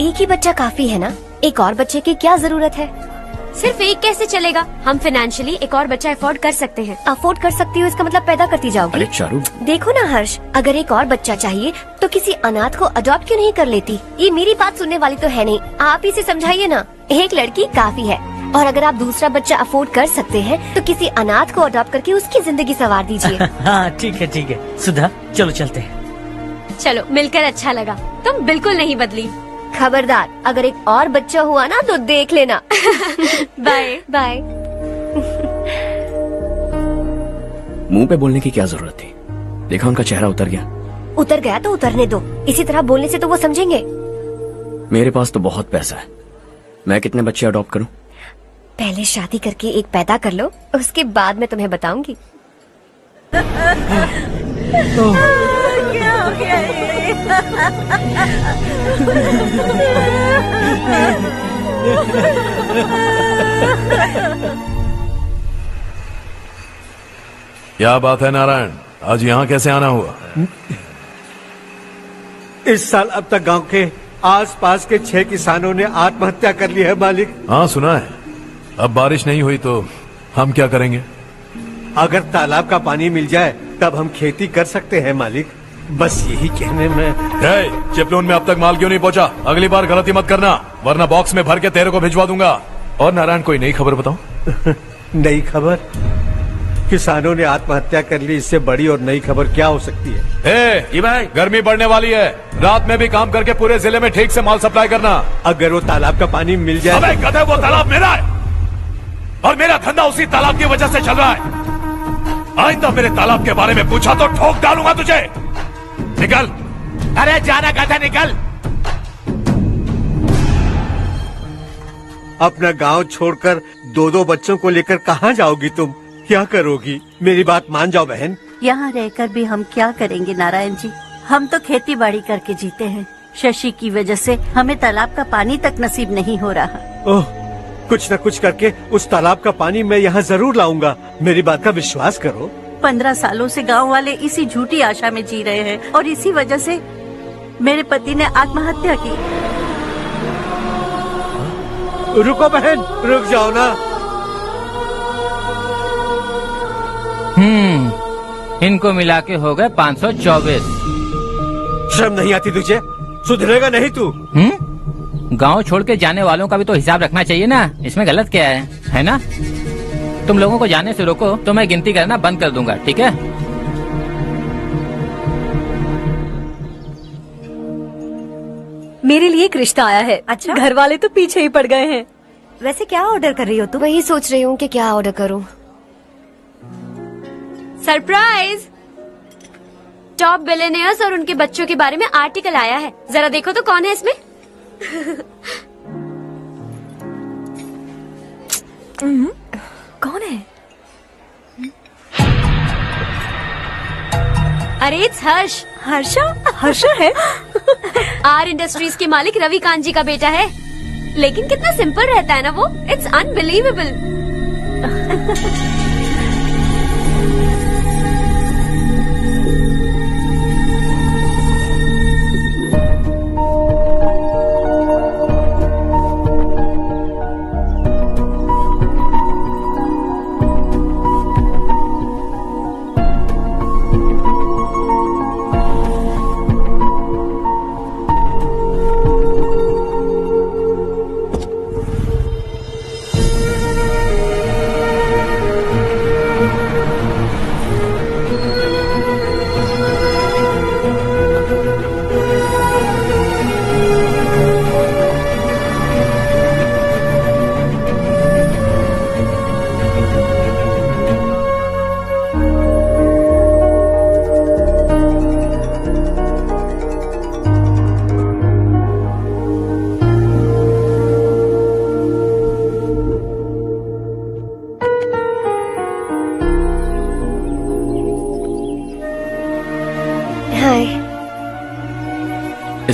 एक ही बच्चा काफी है ना? एक और बच्चे की क्या जरूरत है? सिर्फ एक कैसे चलेगा? हम फाइनेंशियली एक और बच्चा अफोर्ड कर सकते हैं। अफोर्ड कर सकती हो इसका मतलब पैदा करती जाओगी। अरे चारू, देखो ना हर्ष, अगर एक और बच्चा चाहिए तो किसी अनाथ को अडॉप्ट क्यों नहीं कर लेती? ये मेरी बात सुनने वाली तो है नहीं, आप इसे समझाइए ना। एक लड़की काफी है, और अगर आप दूसरा बच्चा अफोर्ड कर सकते हैं तो किसी अनाथ को अडॉप्ट करके उसकी जिंदगी संवार दीजिए। हाँ ठीक है सुधा, चलो चलते हैं। चलो, मिलकर अच्छा लगा। तुम बिल्कुल नहीं बदली। खबरदार, अगर एक और बच्चा हुआ ना तो देख लेना। Bye bye. मुंह पे बोलने की क्या जरूरत थी? देखा उनका चेहरा उतर गया। उतर गया तो उतरने दो, इसी तरह बोलने से तो वो समझेंगे। मेरे पास तो बहुत पैसा है, मैं कितने बच्चे अडॉप्ट करूं? पहले शादी करके एक पैदा कर लो, उसके बाद मैं तुम्हें बताऊंगी। क्या हो गया ये? क्या बात है नारायण, आज यहाँ कैसे आना हुआ? इस साल अब तक गांव के आसपास के 6 किसानों ने आत्महत्या कर ली है मालिक। हाँ सुना है। अब बारिश नहीं हुई तो हम क्या करेंगे? अगर तालाब का पानी मिल जाए तब हम खेती कर सकते हैं मालिक। बस यही कहने में। चिपलून में अब तक माल क्यों नहीं पहुंचा? अगली बार गलती मत करना, वरना बॉक्स में भर के तेरे को भिजवा दूंगा। और नारायण, कोई नई खबर बताओ। नई खबर? किसानों ने आत्महत्या कर ली, इससे बड़ी और नई खबर क्या हो सकती है? जी भाई, गर्मी बढ़ने वाली है, रात में भी काम करके पूरे जिले में ठीक से माल सप्लाई करना। अगर वो तालाब का पानी मिल जाए। अबे गधे, वो तालाब मेरा है और मेरा धंधा उसी तालाब की वजह से चल रहा है। आइंदा मेरे तालाब के बारे में पूछा तो ठोक डालूंगा तुझे। निकल। अरे जाना गधा, निकल। अपना गांव छोड़कर 2-2 बच्चों को लेकर कहाँ जाओगी तुम? क्या करोगी? मेरी बात मान जाओ बहन। यहाँ रहकर भी हम क्या करेंगे नारायण जी? हम तो खेती बाड़ी करके जीते हैं। शशि की वजह से हमें तालाब का पानी तक नसीब नहीं हो रहा। ओह, कुछ न कुछ करके उस तालाब का पानी मैं यहाँ जरूर लाऊंगा। मेरी बात का विश्वास करो। 15 सालों से गांव वाले इसी झूठी आशा में जी रहे हैं और इसी वजह से मेरे पति ने आत्महत्या की। रुको बहन, रुक जाओ ना। इनको मिला के हो गए 524। शर्म नहीं आती तुझे? सुधरेगा नहीं तू? गांव छोड़ के जाने वालों का भी तो हिसाब रखना चाहिए ना। इसमें गलत क्या है ना? तुम लोगों को जाने से रोको तो मैं गिनती करना बंद कर दूंगा, ठीक है? मेरे लिए एक रिश्ता आया है। अच्छा? घर वाले तो पीछे ही पड़ गए हैं। वैसे क्या ऑर्डर कर रही हो तुम? वही सोच रही हूँ कि क्या ऑर्डर करूँ। सरप्राइज! टॉप बिलियनियर्स और उनके बच्चों के बारे में आर्टिकल आया है, जरा देखो तो कौन है इसमें। कौन है? अरे इट्स हर्ष। हर्षा है? आर इंडस्ट्रीज के मालिक रवि कांत जी का बेटा है। लेकिन कितना सिंपल रहता है ना वो। It's unbelievable.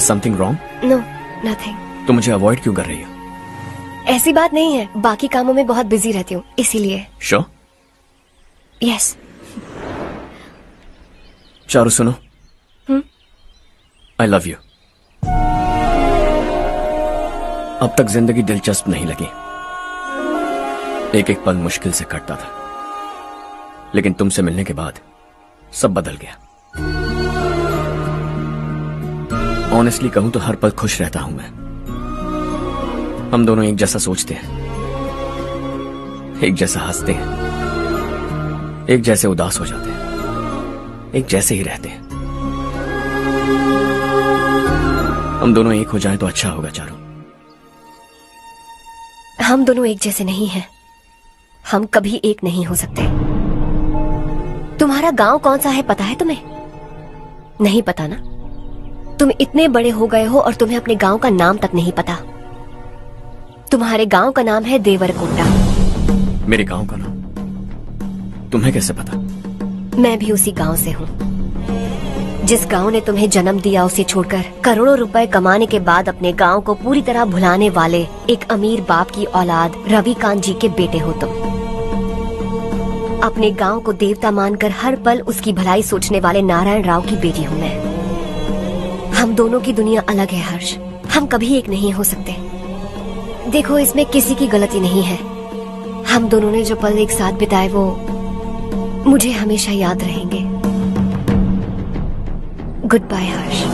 Is something wrong? No, nothing. तो मुझे अवॉइड क्यों कर रही हो? ऐसी बात नहीं है, बाकी कामों में बहुत बिजी रहती हूँ इसीलिए। श्योर? यस। चारू सुनो, आई लव यू। अब तक जिंदगी दिलचस्प नहीं लगी, एक एक पल मुश्किल से कटता था, लेकिन तुमसे मिलने के बाद सब बदल गया। ऑनेस्टली कहूं तो हर पल खुश रहता हूं मैं। हम दोनों एक जैसा सोचते हैं, एक जैसा हंसते हैं, एक जैसे उदास हो जाते हैं, एक जैसे ही रहते हैं। हम दोनों एक हो जाएं तो अच्छा होगा चारू। हम दोनों एक जैसे नहीं हैं, हम कभी एक नहीं हो सकते। तुम्हारा गांव कौन सा है पता है तुम्हें? नहीं पता ना? तुम इतने बड़े हो गए हो और तुम्हें अपने गांव का नाम तक नहीं पता। तुम्हारे गांव का नाम है देवरकोटा। मेरे गांव का नाम तुम्हें कैसे पता? मैं भी उसी गांव से हूँ। जिस गांव ने तुम्हें जन्म दिया उसे छोड़कर करोड़ों रुपए कमाने के बाद अपने गांव को पूरी तरह भुलाने वाले एक अमीर बाप की औलाद रविकांत जी के बेटे हो तुम। अपने गांव को देवता मानकर हर पल उसकी भलाई सोचने वाले नारायण राव की बेटी हूँ मैं। हम दोनों की दुनिया अलग है हर्ष, हम कभी एक नहीं हो सकते। देखो इसमें किसी की गलती नहीं है। हम दोनों ने जो पल एक साथ बिताए वो मुझे हमेशा याद रहेंगे। गुड बाय हर्ष।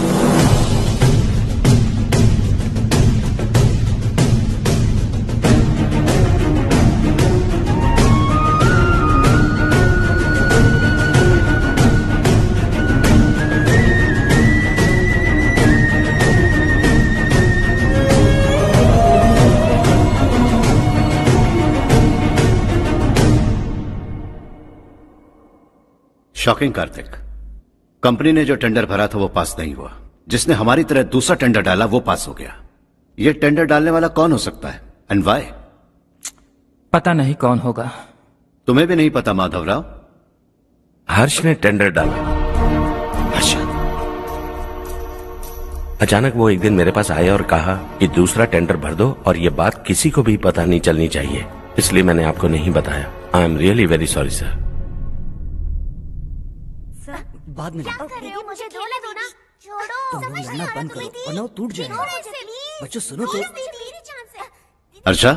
शॉकिंग कार्तिक, कंपनी ने जो टेंडर भरा था वो पास नहीं हुआ। जिसने हमारी तरह दूसरा टेंडर डाला वो पास हो गया। ये टेंडर डालने वाला कौन हो सकता है एंड व्हाई? पता नहीं कौन होगा। तुम्हें भी नहीं पता माधवराव? हर्ष ने टेंडर डाला। अच्छा। अचानक वो एक दिन मेरे पास आया और कहा कि दूसरा टेंडर भर दो और ये बात किसी को भी पता नहीं चलनी चाहिए, इसलिए मैंने आपको नहीं बताया। I am really very sorry sir. बाद में मुझे धोने दो ना। छोड़ो, लड़ना बंद करो वरना वो टूट जाएगा। बच्चों सुनो तो। अर्षा,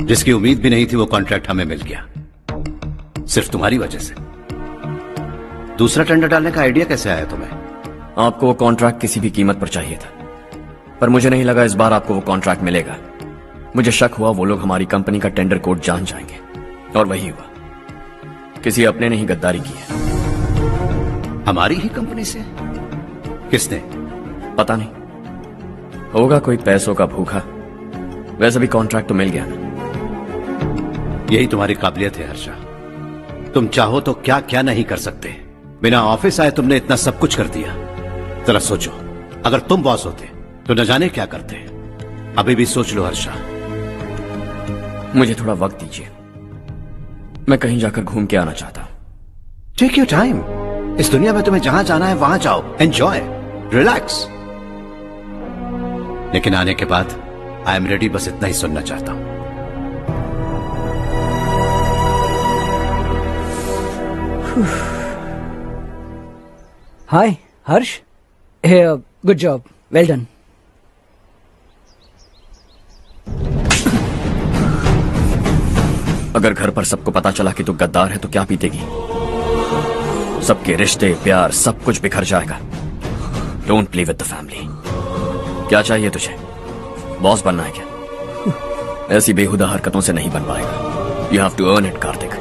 जिसकी उम्मीद भी नहीं थी वो कॉन्ट्रैक्ट हमें मिल गया, सिर्फ तुम्हारी वजह से। दूसरा टेंडर डालने का आइडिया कैसे आया तुम्हें? आपको वो कॉन्ट्रैक्ट किसी भी कीमत पर चाहिए था, पर मुझे नहीं लगा इस बार आपको वो कॉन्ट्रैक्ट मिलेगा। मुझे शक हुआ वो लोग हमारी कंपनी का टेंडर कोड जान जाएंगे, और वही हुआ। किसी अपने ने ही गद्दारी की है। हमारी ही कंपनी से? किसने? पता नहीं, होगा कोई पैसों का भूखा। वैसे भी कॉन्ट्रैक्ट तो मिल गया ना। यही तुम्हारी काबिलियत है हर्षा, तुम चाहो तो क्या क्या नहीं कर सकते। बिना ऑफिस आए तुमने इतना सब कुछ कर दिया। जरा सोचो, अगर तुम बॉस होते तो न जाने क्या करते। अभी भी सोच लो हर्षा। मुझे थोड़ा वक्त दीजिए, मैं कहीं जाकर घूम के आना चाहता हूं। Take your time. इस दुनिया में तुम्हें जहां जाना है वहां जाओ, एंजॉय, रिलैक्स। लेकिन आने के बाद आई एम रेडी, बस इतना ही सुनना चाहता हूं। हाय हर्ष। हे गुड जॉब, वेल डन। अगर घर पर सबको पता चला कि तू गद्दार है तो क्या पीतेगी? सबके रिश्ते, प्यार, सब कुछ बिखर जाएगा। Don't play with the family. क्या चाहिए तुझे? बॉस बनना है क्या? ऐसी बेहुदा हरकतों से नहीं बन पाएगा। You have to earn it Kartik.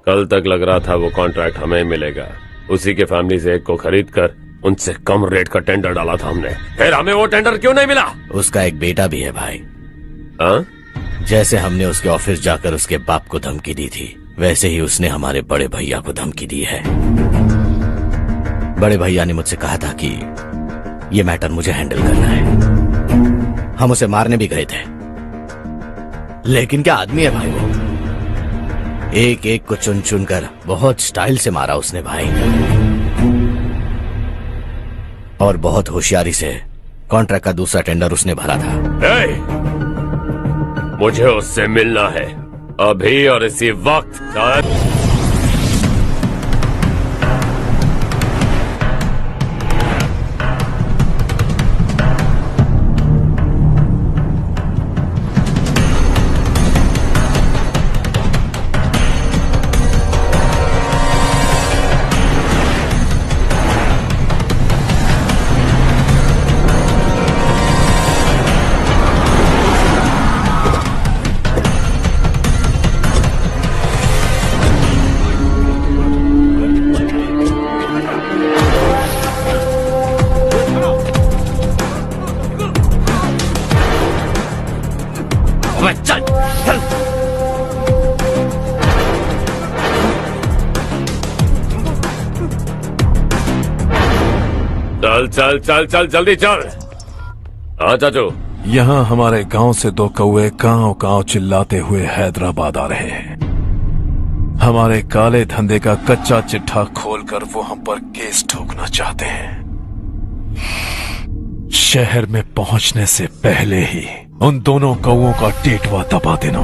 कल तक लग रहा था वो कॉन्ट्रैक्ट हमें मिलेगा, उसी के फैमिली से एक को खरीद कर उनसे कम रेट का टेंडर डाला था हमने। फिर हमें वो टेंडर क्यों नहीं मिला? उसका एक बेटा भी है भाई। हाँ? जैसे हमने उसके ऑफिस जाकर उसके बाप को धमकी दी थी, वैसे ही उसने हमारे बड़े भैया को धमकी दी है। बड़े भैया ने मुझसे कहा था कि ये मैटर मुझे हैंडल करना है। हम उसे मारने भी गए थे, लेकिन क्या आदमी है भाई वो। एक एक को चुन चुन कर बहुत स्टाइल से मारा उसने भाई, और बहुत होशियारी से कॉन्ट्रैक्ट का दूसरा टेंडर उसने भरा था। मुझे उससे मिलना है अभी और इसी वक्त। चल चल चल चल जल्दी चल। हाँ चाचू, यहाँ हमारे गांव से 2 कौवे गांव गांव चिल्लाते हुए हैदराबाद आ रहे हैं। हमारे काले धंधे का कच्चा चिट्ठा खोलकर वो हम पर केस ठोकना चाहते हैं। शहर में पहुंचने से पहले ही उन दोनों कौवों का टेटवा दबा देना।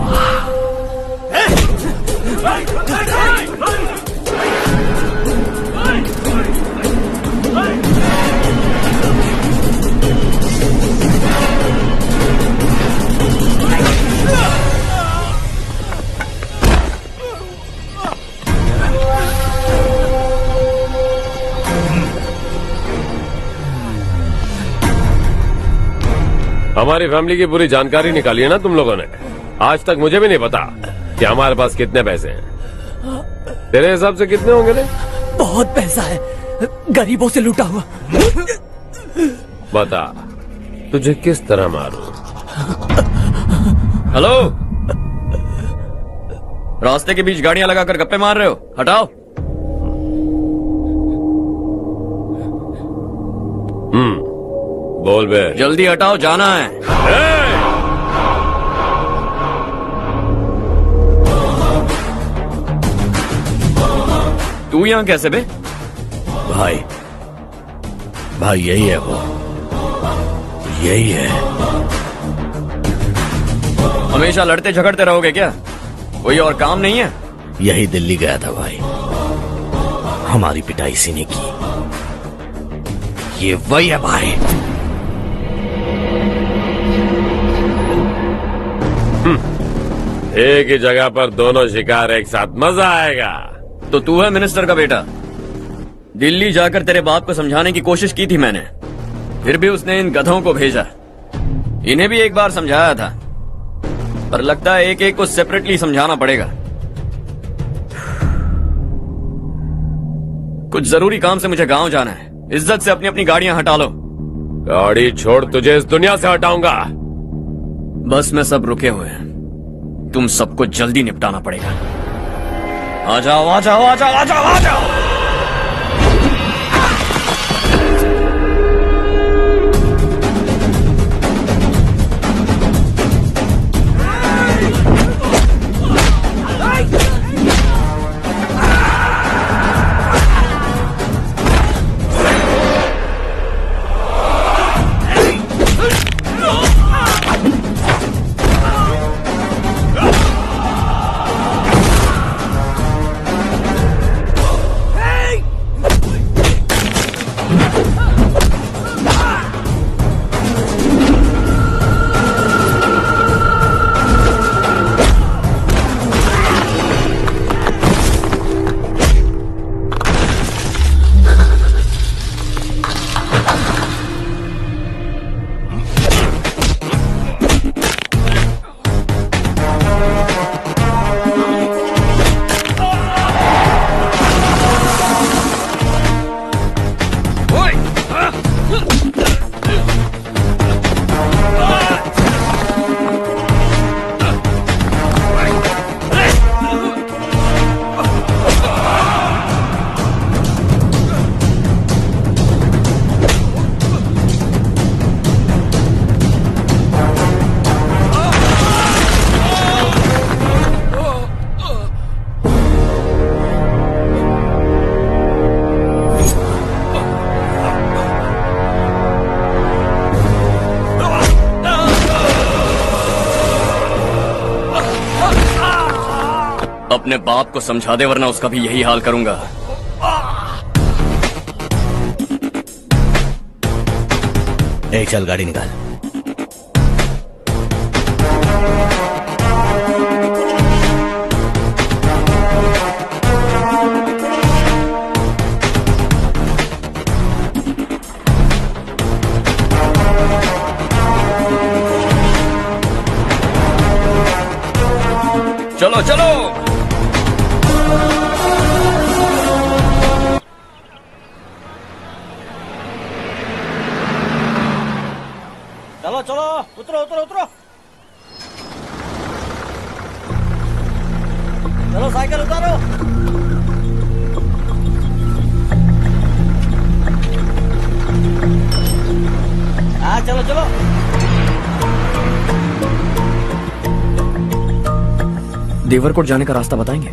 हमारी फैमिली की पूरी जानकारी निकाली है ना तुम लोगों ने। आज तक मुझे भी नहीं पता कि हमारे पास कितने पैसे हैं। तेरे हिसाब से कितने होंगे रे? बहुत पैसा है, गरीबों से लूटा हुआ। बता तुझे किस तरह मारूं? हेलो, रास्ते के बीच गाड़ियां लगाकर गप्पे मार रहे हो, हटाओ। बोल बे। जल्दी हटाओ, जाना है। तू यहाँ कैसे बे? भाई भाई यही है वो, यही है। हमेशा लड़ते झगड़ते रहोगे क्या? कोई और काम नहीं है? यही दिल्ली गया था भाई, हमारी पिटाई इसी ने की। ये वही है भाई। एक ही जगह पर दोनों शिकार एक साथ, मजा आएगा। तो तू है मिनिस्टर का बेटा? दिल्ली जाकर तेरे बाप को समझाने की कोशिश की थी मैंने, फिर भी उसने इन गधों को भेजा। इन्हें भी एक बार समझाया था, पर लगता है एक एक को सेपरेटली समझाना पड़ेगा। कुछ जरूरी काम से मुझे गांव जाना है। इज्जत से अपनी अपनी गाड़ियां हटा लो। गाड़ी छोड़, तुझे इस दुनिया से हटाऊंगा। बस में सब रुके हुए हैं, तुम सबको जल्दी निपटाना पड़ेगा। आ जाओ आ जाओ आ जाओ आ जाओ आ जाओ। अपने बाप को समझा दे वरना उसका भी यही हाल करूंगा। ए चल गाड़ी निकाल। चलो चलो। चलो चलो, उतरो उतरो उतरो। चलो साइकिल उतारो। हाँ चलो चलो। देवरकोट जाने का रास्ता बताएंगे?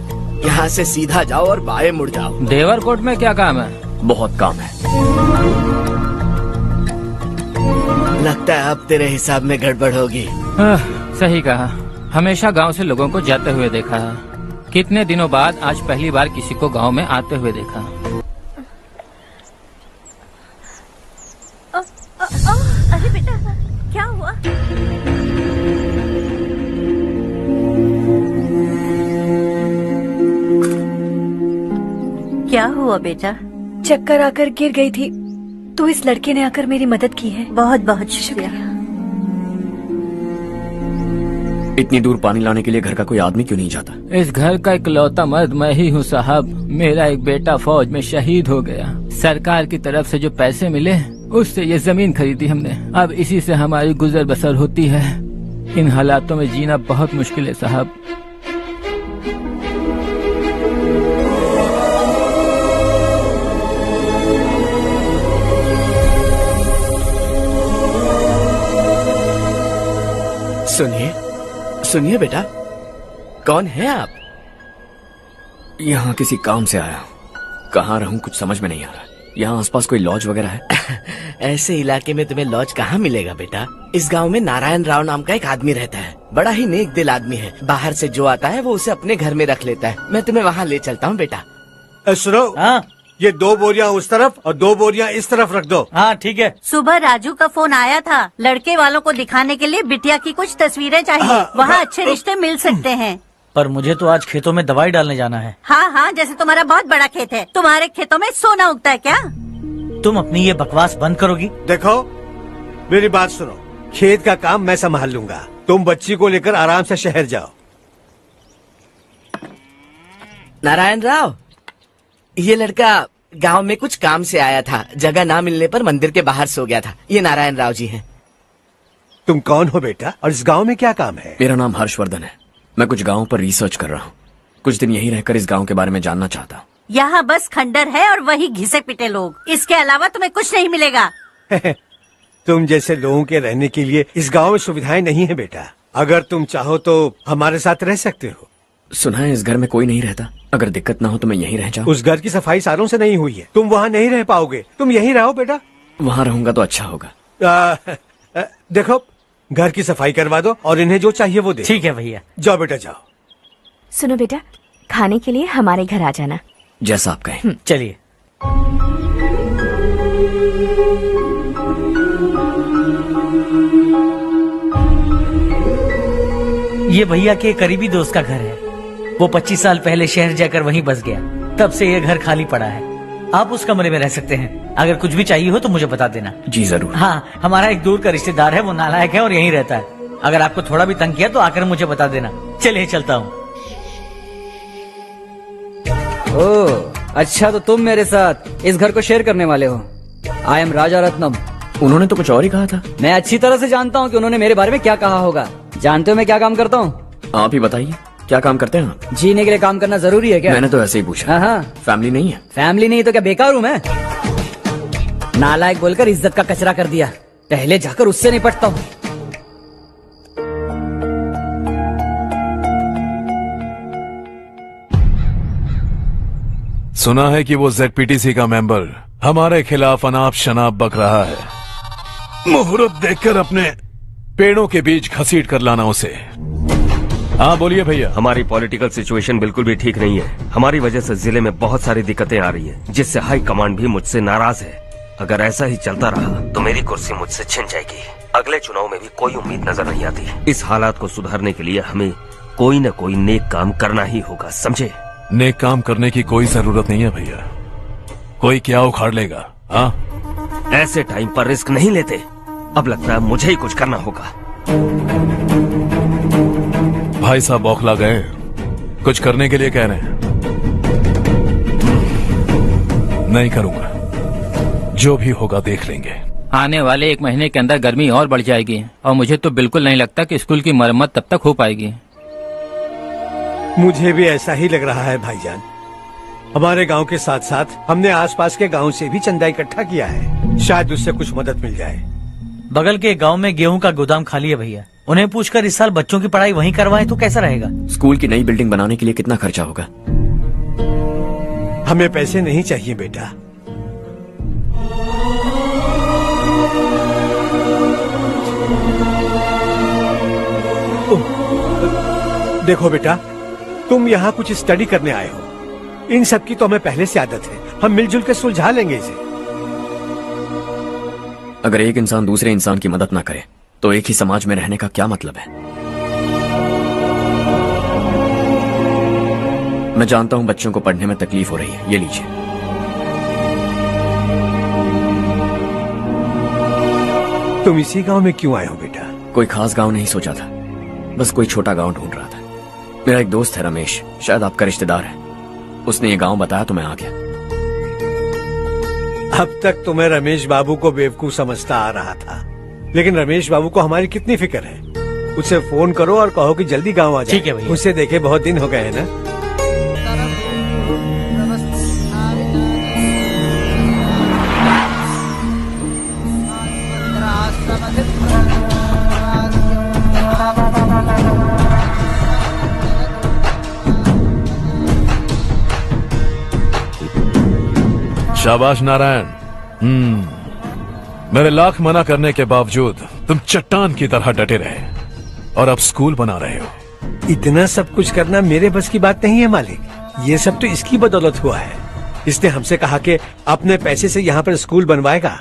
यहाँ से सीधा जाओ और बाएं मुड़ जाओ। देवरकोट में क्या काम है? बहुत काम है। लगता है अब तेरे हिसाब में गड़बड़ होगी। सही कहा। हमेशा गांव से लोगों को जाते हुए देखा है, कितने दिनों बाद आज पहली बार किसी को गांव में आते हुए देखा। अरे बेटा क्या हुआ? क्या हुआ बेटा? चक्कर आकर गिर गई थी तो इस लड़के ने आकर मेरी मदद की है। बहुत बहुत शुक्रिया। इतनी दूर पानी लाने के लिए घर का कोई आदमी क्यों नहीं जाता? इस घर का इकलौता मर्द मैं ही हूँ साहब। मेरा एक बेटा फौज में शहीद हो गया। सरकार की तरफ से जो पैसे मिले उससे ये जमीन खरीदी हमने। अब इसी से हमारी गुजर बसर होती है। इन हालातों में जीना बहुत मुश्किल है साहब। सुनिए सुनिए बेटा, कौन है आप? यहाँ किसी काम से आया। कहाँ रहूं कुछ समझ में नहीं आ रहा। यहाँ आसपास कोई लॉज वगैरह है? ऐसे इलाके में तुम्हें लॉज कहाँ मिलेगा बेटा? इस गांव में नारायण राव नाम का एक आदमी रहता है। बड़ा ही नेक दिल आदमी है। बाहर से जो आता है वो उसे अपने घर में रख लेता है। मैं तुम्हें वहाँ ले चलता हूँ बेटा। सुनो, ये 2 बोरियां उस तरफ और 2 बोरियां इस तरफ रख दो। हाँ ठीक है। सुबह राजू का फोन आया था। लड़के वालों को दिखाने के लिए बिटिया की कुछ तस्वीरें चाहिए। वहाँ अच्छे रिश्ते मिल सकते हैं। पर मुझे तो आज खेतों में दवाई डालने जाना है। हाँ हाँ, जैसे तुम्हारा बहुत बड़ा खेत है। तुम्हारे खेतों में सोना उगता है क्या? तुम अपनी ये बकवास बंद करोगी? देखो मेरी बात सुनो, खेत का काम मैं संभाल लूंगा। तुम बच्ची को लेकर आराम से शहर जाओ। नारायण राव, ये लड़का गांव में कुछ काम से आया था। जगह ना मिलने पर मंदिर के बाहर सो गया था। ये नारायण राव जी हैं। तुम कौन हो बेटा और इस गांव में क्या काम है? मेरा नाम हर्षवर्धन है। मैं कुछ गांवों पर रिसर्च कर रहा हूँ। कुछ दिन यहीं रहकर इस गांव के बारे में जानना चाहता हूँ। यहाँ बस खंडर है और वही घिसे पिटे लोग। इसके अलावा तुम्हें कुछ नहीं मिलेगा। तुम जैसे लोगों के रहने के लिए इस गांव में सुविधाएं नहीं है बेटा। अगर तुम चाहो तो हमारे साथ रह सकते हो। सुना है इस घर में कोई नहीं रहता। अगर दिक्कत ना हो तो मैं यहीं रह जाऊँ। उस घर की सफाई सालों से नहीं हुई है। तुम वहाँ नहीं रह पाओगे। तुम यहीं रहो बेटा। वहाँ रहूंगा तो अच्छा होगा। देखो घर की सफाई करवा दो और इन्हें जो चाहिए वो दे। ठीक है भैया। जाओ बेटा जाओ। सुनो बेटा, खाने के लिए हमारे घर आ जाना। जैसा आप कहें। चलिए। ये भैया के करीबी दोस्त का घर है। वो 25 साल पहले शहर जाकर वहीं बस गया। तब से ये घर खाली पड़ा है। आप उस कमरे में रह सकते हैं। अगर कुछ भी चाहिए हो तो मुझे बता देना। जी जरूर। हाँ, हमारा एक दूर का रिश्तेदार है। वो नालायक है और यहीं रहता है। अगर आपको थोड़ा भी तंग किया तो आकर मुझे बता देना। चलिए चलता हूँ। ओह अच्छा, तो तुम मेरे साथ इस घर को शेयर करने वाले हो। आई एम राजा रत्नम। उन्होंने तो कुछ और ही कहा था। मैं अच्छी तरह से जानता हूँ कि उन्होंने मेरे बारे में क्या कहा होगा। जानते हो मैं क्या काम करता हूँ? आप ही बताइए, क्या काम करते हैं आप? जीने के लिए काम करना जरूरी है क्या? मैंने तो ऐसे ही पूछा। हाँ। फैमिली नहीं है? फैमिली नहीं तो क्या बेकार हूँ मैं? नालायक बोलकर इज्जत का कचरा कर दिया। पहले जाकर उससे निपटता हूँ। सुना है कि वो ZPTC का मेंबर हमारे खिलाफ अनाप शनाप बक रहा है। मुहूर्त देखकर अपने पेड़ों के बीच घसीट कर लाना उसे। हाँ बोलिए भैया। हमारी पॉलिटिकल सिचुएशन बिल्कुल भी ठीक नहीं है। हमारी वजह से जिले में बहुत सारी दिक्कतें आ रही है, जिससे हाई कमांड भी मुझसे नाराज है। अगर ऐसा ही चलता रहा तो मेरी कुर्सी मुझसे छिन जाएगी। अगले चुनाव में भी कोई उम्मीद नजर नहीं आती। इस हालात को सुधारने के लिए हमें कोई न कोई नेक काम करना ही होगा, समझे? नेक काम करने की कोई जरूरत नहीं है भैया, कोई क्या उखाड़ लेगा। हाँ, ऐसे टाइम पर रिस्क नहीं लेते। अब लगता है मुझे ही कुछ करना होगा। भाई साहब बौखला गए, कुछ करने के लिए कह रहे हैं। नहीं करूंगा, जो भी होगा देख लेंगे। आने वाले 1 महीने के अंदर गर्मी और बढ़ जाएगी और मुझे तो बिल्कुल नहीं लगता कि स्कूल की मरम्मत तब तक हो पाएगी। मुझे भी ऐसा ही लग रहा है भाईजान। हमारे गांव के साथ साथ हमने आसपास के गांव से भी चंदा इकट्ठा किया है, शायद उससे कुछ मदद मिल जाए। बगल के गांव में गेहूं का गोदाम खाली है भैया, उन्हें पूछकर इस साल बच्चों की पढ़ाई वहीं करवाएं तो कैसा रहेगा? स्कूल की नई बिल्डिंग बनाने के लिए कितना खर्चा होगा? हमें पैसे नहीं चाहिए बेटा। देखो बेटा, तुम यहाँ कुछ स्टडी करने आए हो, इन सब की तो हमें पहले से आदत है। हम मिलजुल के सुलझा लेंगे इसे। अगर एक इंसान दूसरे इंसान की मदद ना करे तो एक ही समाज में रहने का क्या मतलब है? मैं जानता हूं बच्चों को पढ़ने में तकलीफ हो रही है, ये लीजिए। तुम इसी गांव में क्यों आए हो बेटा? कोई खास गांव नहीं सोचा था, बस कोई छोटा गांव ढूंढ रहा था। मेरा एक दोस्त है रमेश, शायद आपका रिश्तेदार है, उसने ये गांव बताया तो मैं आ गया। अब तक तो मैं रमेश बाबू को बेवकूफ समझता आ रहा था, लेकिन रमेश बाबू को हमारी कितनी फिक्र है। उसे फोन करो और कहो कि जल्दी गांव आ जाए। ठीक है भैया। उसे देखे बहुत दिन हो गए हैं ना। शाबाश नारायण। मेरे लाख मना करने के बावजूद तुम चट्टान की तरह डटे रहे और अब स्कूल बना रहे हो। इतना सब कुछ करना मेरे बस की बात नहीं है मालिक, ये सब तो इसकी बदौलत हुआ है। इसने हमसे कहा कि अपने पैसे से यहाँ पर स्कूल बनवाएगा।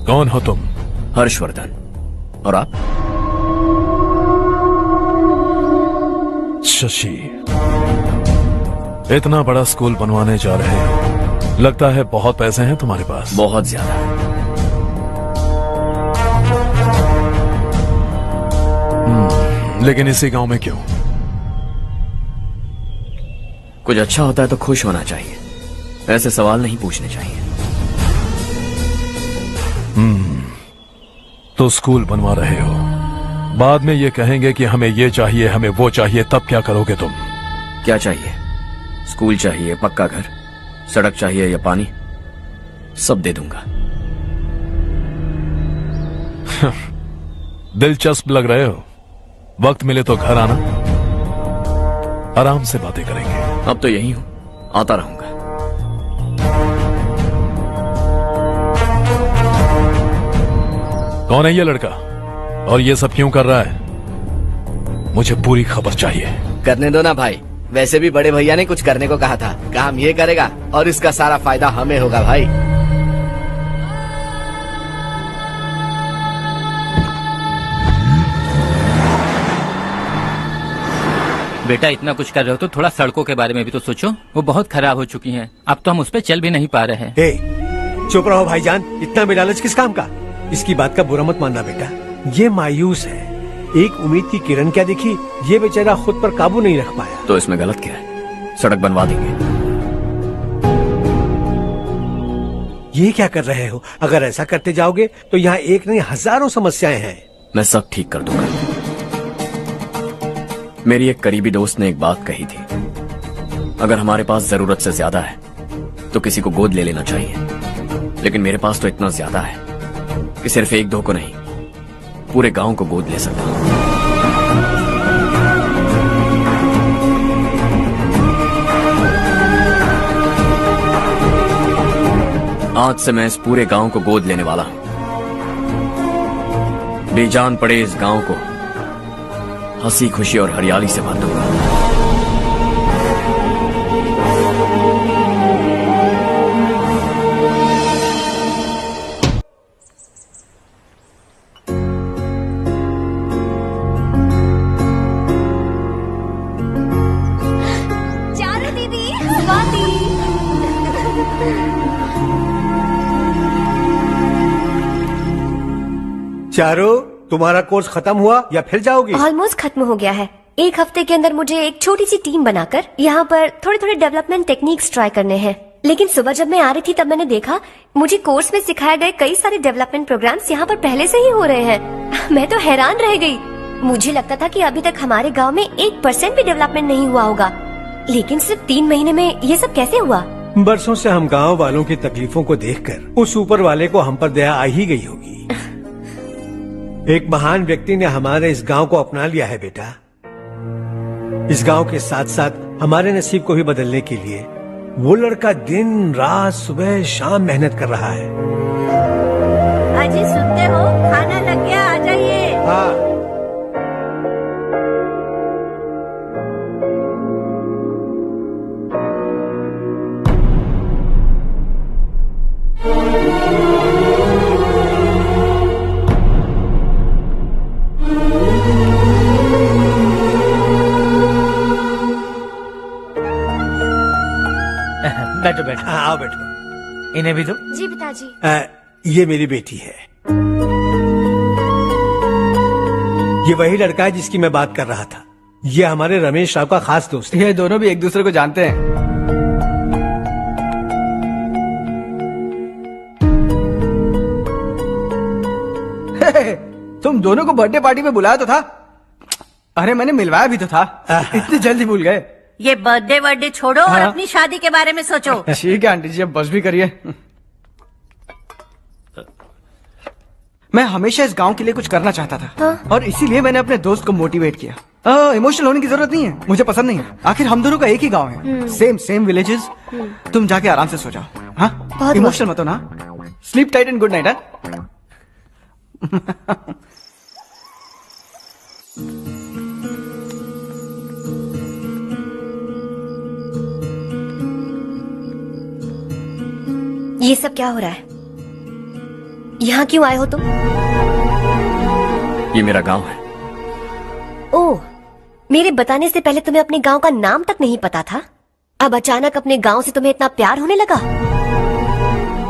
कौन हो तुम? हर्षवर्धन। और आप? शशि। इतना बड़ा स्कूल बनवाने जा रहे हो, लगता है बहुत पैसे हैं तुम्हारे पास। बहुत ज्यादा। लेकिन इसी गांव में क्यों? कुछ अच्छा होता है तो खुश होना चाहिए, ऐसे सवाल नहीं पूछने चाहिए। तो स्कूल बनवा रहे हो, बाद में ये कहेंगे कि हमें ये चाहिए, हमें वो चाहिए, तब क्या करोगे तुम? क्या चाहिए? स्कूल चाहिए, पक्का घर, सड़क चाहिए या पानी, सब दे दूंगा। दिलचस्प लग रहे हो। वक्त मिले तो घर आना, आराम से बातें करेंगे। अब तो यही हूं, आता रहूंगा। कौन है ये लड़का और ये सब क्यों कर रहा है? मुझे पूरी खबर चाहिए। करने दो ना भाई, वैसे भी बड़े भैया ने कुछ करने को कहा था, काम ये करेगा और इसका सारा फायदा हमें होगा भाई। बेटा इतना कुछ कर रहे हो तो थोड़ा सड़कों के बारे में भी तो सोचो, वो बहुत खराब हो चुकी हैं। अब तो हम उस पर चल भी नहीं पा रहे हैं। चुप रहो भाईजान, इतना बेलालच किस काम का? इसकी बात का बुरा मत मानना बेटा, ये मायूस है। एक उम्मीद की किरण क्या दिखी, ये बेचारा खुद पर काबू नहीं रख पाया। तो इसमें गलत क्या है? सड़क बनवा देंगे। ये क्या कर रहे हो? अगर ऐसा करते जाओगे तो यहाँ एक नहीं हजारों समस्याएं हैं। मैं सब ठीक कर दूंगा। मेरी एक करीबी दोस्त ने एक बात कही थी, अगर हमारे पास जरूरत से ज्यादा है तो किसी को गोद ले लेना चाहिए। लेकिन मेरे पास तो इतना ज्यादा है कि सिर्फ एक दो को नहीं, पूरे गांव को गोद ले सकता हूं। आज से मैं इस पूरे गांव को गोद लेने वाला हूं। बेजान पड़े इस गांव को हंसी खुशी और हरियाली से भर दूंगा। चारू दीदी, स्वाति। चारू, तुम्हारा कोर्स खत्म हुआ या फिर जाओगी? ऑलमोस्ट खत्म हो गया है। एक हफ्ते के अंदर मुझे एक छोटी सी टीम बनाकर यहाँ पर थोड़े थोड़े डेवलपमेंट टेक्निक्स ट्राई करने हैं। लेकिन सुबह जब मैं आ रही थी तब मैंने देखा मुझे कोर्स में सिखाए गए कई सारे डेवलपमेंट प्रोग्राम्स यहाँ पर पहले से ही हो रहे हैं। मैं तो हैरान रह गई। मुझे लगता था कि अभी तक हमारे गांव में 1% भी डेवलपमेंट नहीं हुआ होगा, लेकिन सिर्फ 3 महीने में ये सब कैसे हुआ? बरसों से हम गांव वालों की तकलीफों को देखकर उस ऊपर वाले को हम पर दया आ ही गई होगी। एक महान व्यक्ति ने हमारे इस गांव को अपना लिया है बेटा। इस गांव के साथ साथ हमारे नसीब को भी बदलने के लिए वो लड़का दिन रात सुबह शाम मेहनत कर रहा है। अजी सुनते हो, खाना लग गया, आ जाइए। हाँ। बैठो बैठो। आओ बैठो। इन्हें भी दो। जी पिताजी। ये मेरी बेटी है। ये वही लड़का है जिसकी मैं बात कर रहा था। ये हमारे रमेश राव का खास दोस्त है। ये दोनों भी एक दूसरे को जानते हैं। तुम दोनों को बर्थडे पार्टी में बुलाया तो था। अरे मैंने मिलवाया भी तो था। इतनी जल्दी भूल गए। ये बर्थडे वर्डे छोड़ो और हाँ? अपनी शादी के बारे में सोचो। ठीक है आंटी जी, अब बस भी करिए। मैं हमेशा इस गांव के लिए कुछ करना चाहता था। हाँ? और इसीलिए मैंने अपने दोस्त को मोटिवेट किया। इमोशनल होने की जरूरत नहीं है, मुझे पसंद नहीं है। आखिर हम दोनों का एक ही गांव है, सेम विलेजेस। तुम जाके आराम से सो जाओ। हाँ, इमोशनल मत हो ना। Sleep tight and good night. ये सब क्या हो रहा है? यहाँ क्यों आए हो तुम? ये मेरा गांव है। ओह, मेरे बताने से पहले तुम्हें अपने गांव का नाम तक नहीं पता था? अब अचानक अपने गांव से तुम्हें इतना प्यार होने लगा?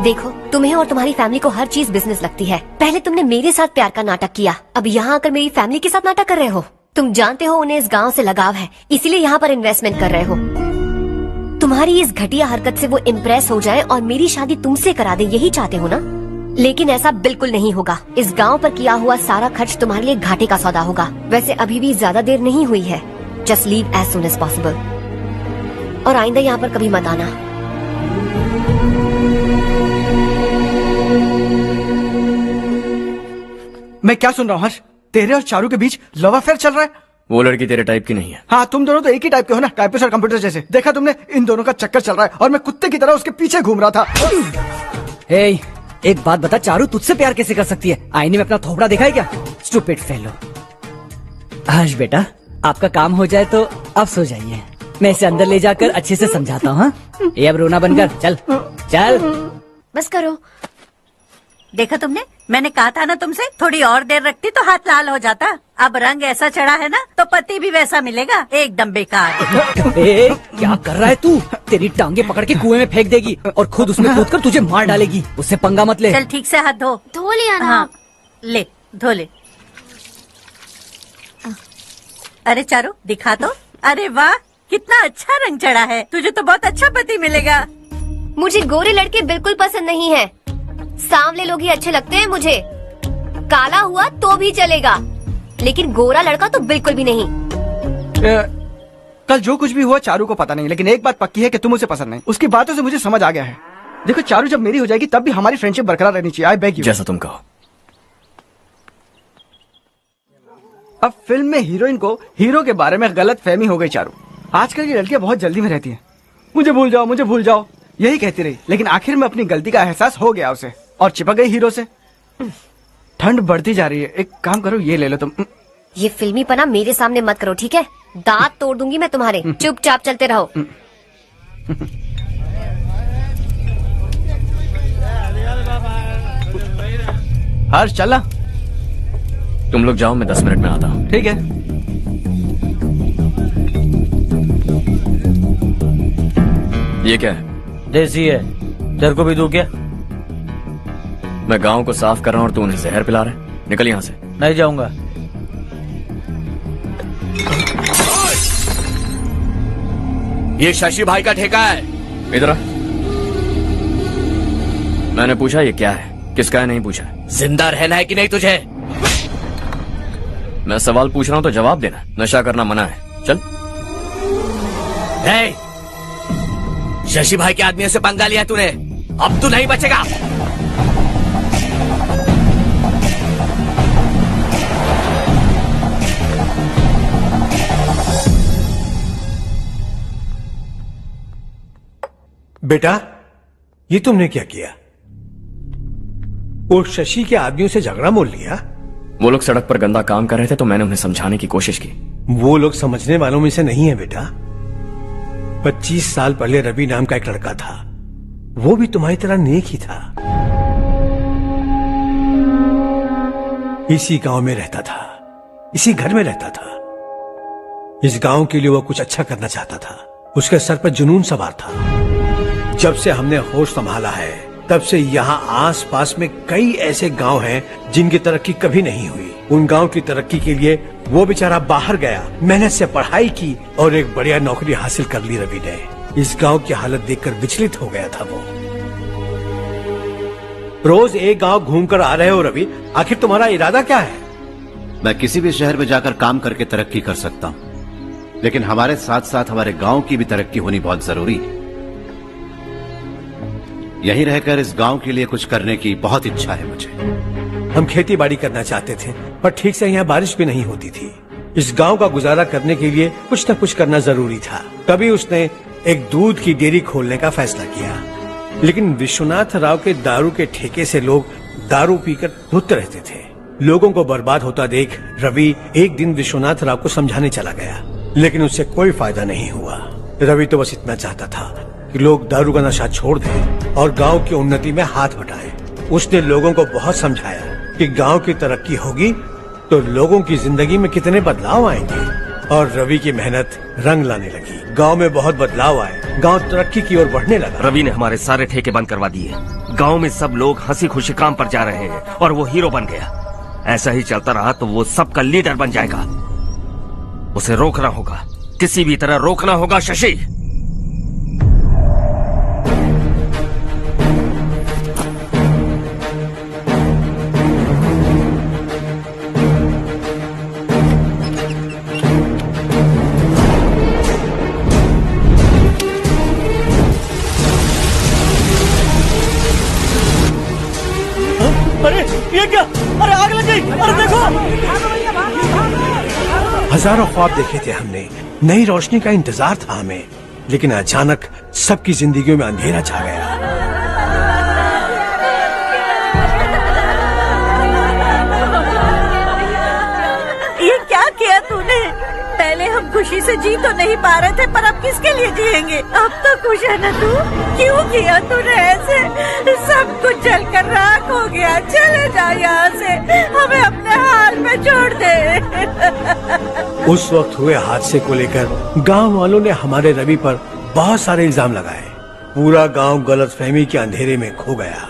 देखो, तुम्हें और तुम्हारी फैमिली को हर चीज बिजनेस लगती है। पहले तुमने मेरे साथ प्यार का नाटक किया, अब यहाँ आकर मेरी फैमिली के साथ नाटक कर रहे हो। तुम जानते हो उन्हें इस गांव से लगाव है, इसीलिए यहाँ पर इन्वेस्टमेंट कर रहे हो। तुम्हारी इस घटिया हरकत से वो इम्प्रेस हो जाए और मेरी शादी तुमसे करा दे, यही चाहते हो ना? लेकिन ऐसा बिल्कुल नहीं होगा। इस गांव पर किया हुआ सारा खर्च तुम्हारे लिए घाटे का सौदा होगा। वैसे अभी भी ज्यादा देर नहीं हुई है। Just leave as soon as possible. और आइंदा यहाँ पर कभी मत आना। मैं क्या सुन रहा हूँ हर्ष? तेरे और चारू के बीच लव अफेयर चल रहा है? वो लड़की तेरे टाइप की नहीं है। हाँ, तुम दोनों तो एक ही टाइप के हो ना, टाइपिस्ट और कंप्यूटर जैसे। देखा तुमने, इन दोनों का चक्कर चल रहा है और मैं कुत्ते की तरह उसके पीछे घूम रहा था। हे, एक बात बता, चारू तुझसे प्यार कैसे कर सकती है? आईने में अपना थोपड़ा देखा है क्या? Stupid fellow. हर्ष बेटा, आपका काम हो जाए तो अब सो जाइए। मैं इसे अंदर ले जाकर अच्छे से समझाता हूँ। हाँ? ये अब रोना बनकर चल चल। बस करो। देखा तुमने, मैंने कहा था ना तुमसे, थोड़ी और देर रखती तो हाथ लाल हो जाता। अब रंग ऐसा चढ़ा है ना तो पति भी वैसा मिलेगा। एकदम बेकार। ए, क्या कर रहा है तू? तेरी टांगे पकड़ के कुएं में फेंक देगी और खुद उसमें कूदकर तुझे मार डालेगी। उससे पंगा मत ले। चल ठीक से हाथ धो। धो लिया ना। हाँ, ले धो ले। अरे चारू दिखा तो। अरे वाह, कितना अच्छा रंग चढ़ा है। तुझे तो बहुत अच्छा पति मिलेगा। मुझे गोरे लड़के बिल्कुल पसंद नहीं है। सांवले लोग ही अच्छे लगते हैं मुझे। काला हुआ तो भी चलेगा, लेकिन गोरा लड़का तो बिल्कुल भी नहीं। कल जो कुछ भी हुआ चारू को पता नहीं, लेकिन एक बात पक्की है कि तुम उसे पसंद नहीं। उसकी बातों से मुझे समझ आ गया है। देखो चारू जब मेरी हो जाएगी तब भी हमारी फ्रेंडशिप बरकरार रहनी चाहिए। I beg you. जैसा तुम कहो। अब फिल्म में हीरोइन को हीरो के बारे में गलत फहमी हो गई चारू। आजकल की लड़कियां बहुत जल्दी में रहती हैं। मुझे भूल जाओ, मुझे भूल जाओ। यही कहती रही, लेकिन आखिर में अपनी गलती का एहसास हो गया उसे और चिपक गई हीरो से। ठंड बढ़ती जा रही है, एक काम करो, ये ले लो तुम। ये फिल्मी पना मेरे सामने मत करो, ठीक है? दांत तोड़ दूंगी मैं तुम्हारे। चुपचाप चलते रहो। हर्ष चला। तुम लोग जाओ, मैं 10 मिनट में आता हूँ। ठीक है। ये क्या है? देसी है, तेरे को भी दूं क्या? मैं गांव को साफ कर रहा हूँ और तू उन्हें जहर पिला रहा है। निकल यहाँ से। नहीं जाऊंगा। ये शशि भाई का ठेका है। इधर आ। मैंने पूछा ये क्या है, किसका है नहीं पूछा। जिंदा रहना है कि नहीं तुझे? मैं सवाल पूछ रहा हूँ तो जवाब देना। नशा करना मना है। चल। शशि भाई के आदमियों से पंगा लिया तूने, अब तू नहीं बचेगा। बेटा, ये तुमने क्या किया? वो शशि के आदमियों से झगड़ा मोल लिया? वो लोग सड़क पर गंदा काम कर रहे थे तो मैंने उन्हें समझाने की कोशिश की। वो लोग समझने वालों में से नहीं है बेटा। 25 साल पहले रवि नाम का एक लड़का था, वो भी तुम्हारी तरह नेक ही था। इसी गांव में रहता था, इसी घर में रहता था। इस गांव के लिए वो कुछ अच्छा करना चाहता था। उसके सर पर जुनून सवार था। जब से हमने होश संभाला है तब से यहाँ आस पास में कई ऐसे गांव हैं जिनकी तरक्की कभी नहीं हुई। उन गांव की तरक्की के लिए वो बेचारा बाहर गया, मेहनत से पढ़ाई की और एक बढ़िया नौकरी हासिल कर ली रवि ने। इस गांव की हालत देखकर विचलित हो गया था वो। रोज एक गांव घूमकर आ रहे हो रवि, आखिर तुम्हारा इरादा क्या है? मैं किसी भी शहर में जाकर काम करके तरक्की कर सकता हूँ, लेकिन हमारे साथ साथ हमारे गांव की भी तरक्की होनी बहुत जरूरी है। यहीं रहकर इस गांव के लिए कुछ करने की बहुत इच्छा है मुझे। हम खेती बाड़ी करना चाहते थे, पर ठीक से यहाँ बारिश भी नहीं होती थी। इस गांव का गुजारा करने के लिए कुछ न कुछ करना जरूरी था। तभी उसने एक दूध की डेयरी खोलने का फैसला किया। लेकिन विश्वनाथ राव के दारू के ठेके से लोग दारू पीकर धुत रहते थे। लोगों को बर्बाद होता देख रवि एक दिन विश्वनाथ राव को समझाने चला गया, लेकिन उससे कोई फायदा नहीं हुआ। रवि तो बस इतना चाहता था कि लोग दारू का नशा छोड़ दें और गांव की उन्नति में हाथ बटाएं। उसने लोगों को बहुत समझाया कि गांव की तरक्की होगी तो लोगों की जिंदगी में कितने बदलाव आएंगे, और रवि की मेहनत रंग लाने लगी। गांव में बहुत बदलाव आए, गांव तरक्की की ओर बढ़ने लगा। रवि ने हमारे सारे ठेके बंद करवा दिए। गांव में सब लोग हंसी खुशी काम पर जा रहे हैं और वो हीरो बन गया। ऐसा ही चलता रहा तो वो सबका लीडर बन जाएगा। उसे रोकना होगा, किसी भी तरह रोकना होगा शशि। अरे ये क्या? अरे आग लग गई! अरे देखो! हजारों ख्वाब देखे थे हमने, नई रोशनी का इंतजार था हमें, लेकिन अचानक सबकी जिंदगियों में अंधेरा छा गया। ये क्या किया तूने? पहले हम खुशी से जी तो नहीं पा रहे थे, पर अब किसके लिए जिएंगे? अब तो खुश है ना तू? क्यों किया तूने ऐसे? सब कुछ जलकर राख हो गया। चले जा यहाँ से, हमें अपने हाल में छोड़ दे। उस वक्त हुए हादसे को लेकर गांव वालों ने हमारे रवि पर बहुत सारे इल्जाम लगाए। पूरा गांव गलतफहमी के अंधेरे में खो गया।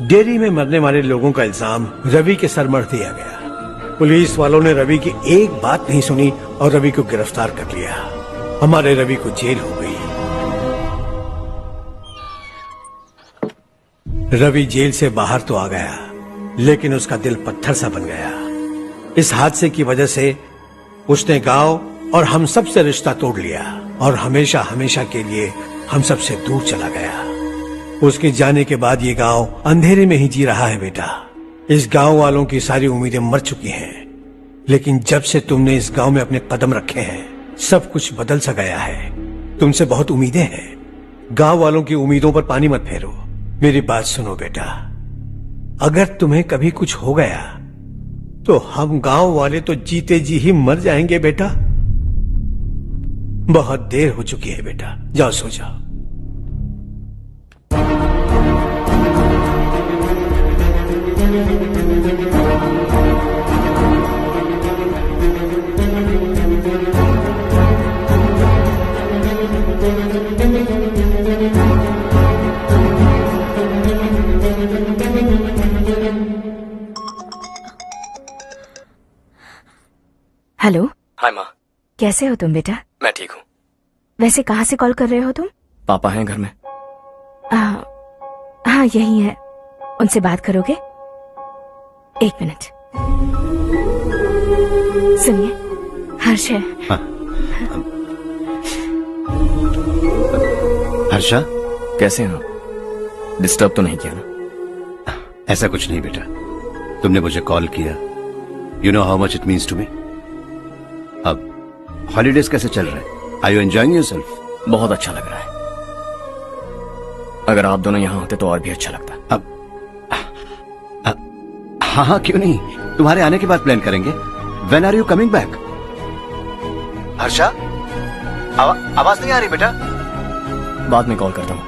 डेयरी में मरने वाले लोगों का इल्जाम रवि के सर मढ़ दिया गया। पुलिस वालों ने रवि की एक बात नहीं सुनी और रवि को गिरफ्तार कर लिया। हमारे रवि को जेल हो गई। रवि जेल से बाहर तो आ गया, लेकिन उसका दिल पत्थर सा बन गया। इस हादसे की वजह से उसने गांव और हम सब से रिश्ता तोड़ लिया और हमेशा हमेशा के लिए हम सब से दूर चला गया। उसके जाने के बाद ये गांव अंधेरे में ही जी रहा है बेटा। इस गांव वालों की सारी उम्मीदें मर चुकी हैं, लेकिन जब से तुमने इस गांव में अपने कदम रखे हैं सब कुछ बदल सा गया है। तुमसे बहुत उम्मीदें हैं, गांव वालों की उम्मीदों पर पानी मत फेरो। मेरी बात सुनो बेटा, अगर तुम्हें कभी कुछ हो गया तो हम गांव वाले तो जीते जी ही मर जाएंगे बेटा। बहुत देर हो चुकी है बेटा, जाओ सो जाओ। हेलो। हाय माँ। कैसे हो तुम बेटा? मैं ठीक हूँ। वैसे कहाँ से कॉल कर रहे हो तुम? पापा हैं घर में। हाँ यही है, उनसे बात करोगे? एक मिनट सुनिए, हर्ष है। हर्षा, कैसे हैं आप? डिस्टर्ब तो नहीं किया ना? ऐसा कुछ नहीं बेटा, तुमने मुझे कॉल किया। You know how much it means to me. अब हॉलीडेज कैसे चल रहे हैं? Are you enjoying yourself? बहुत अच्छा लग रहा है। अगर आप दोनों यहाँ होते तो और भी अच्छा लगता। अब हाँ हाँ क्यों नहीं, तुम्हारे आने के बाद प्लान करेंगे। When are you coming back? Harsha, आवाज नहीं आ रही बेटा। बाद में कॉल करता हूँ।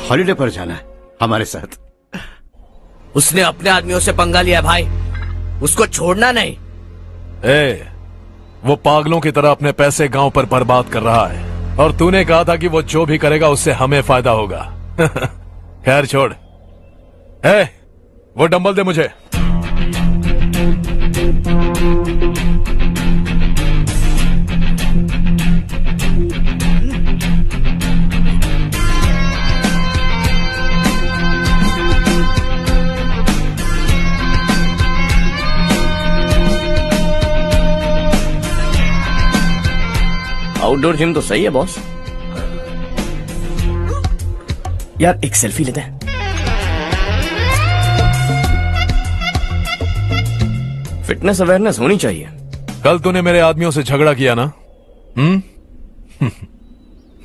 हॉलीडे पर जाना है हमारे साथ। उसने अपने आदमियों से पंगा लिया भाई, उसको छोड़ना नहीं। वो पागलों की तरह अपने पैसे गांव पर बर्बाद कर रहा है, और तूने कहा था कि वो जो भी करेगा उससे हमें फायदा होगा। खैर छोड़। वो डंबल दे मुझे। आउटडोर जिम तो सही है बॉस। यार एक सेल्फी लेते हैं। फिटनेस अवेयरनेस होनी चाहिए। कल तूने मेरे आदमियों से झगड़ा किया ना?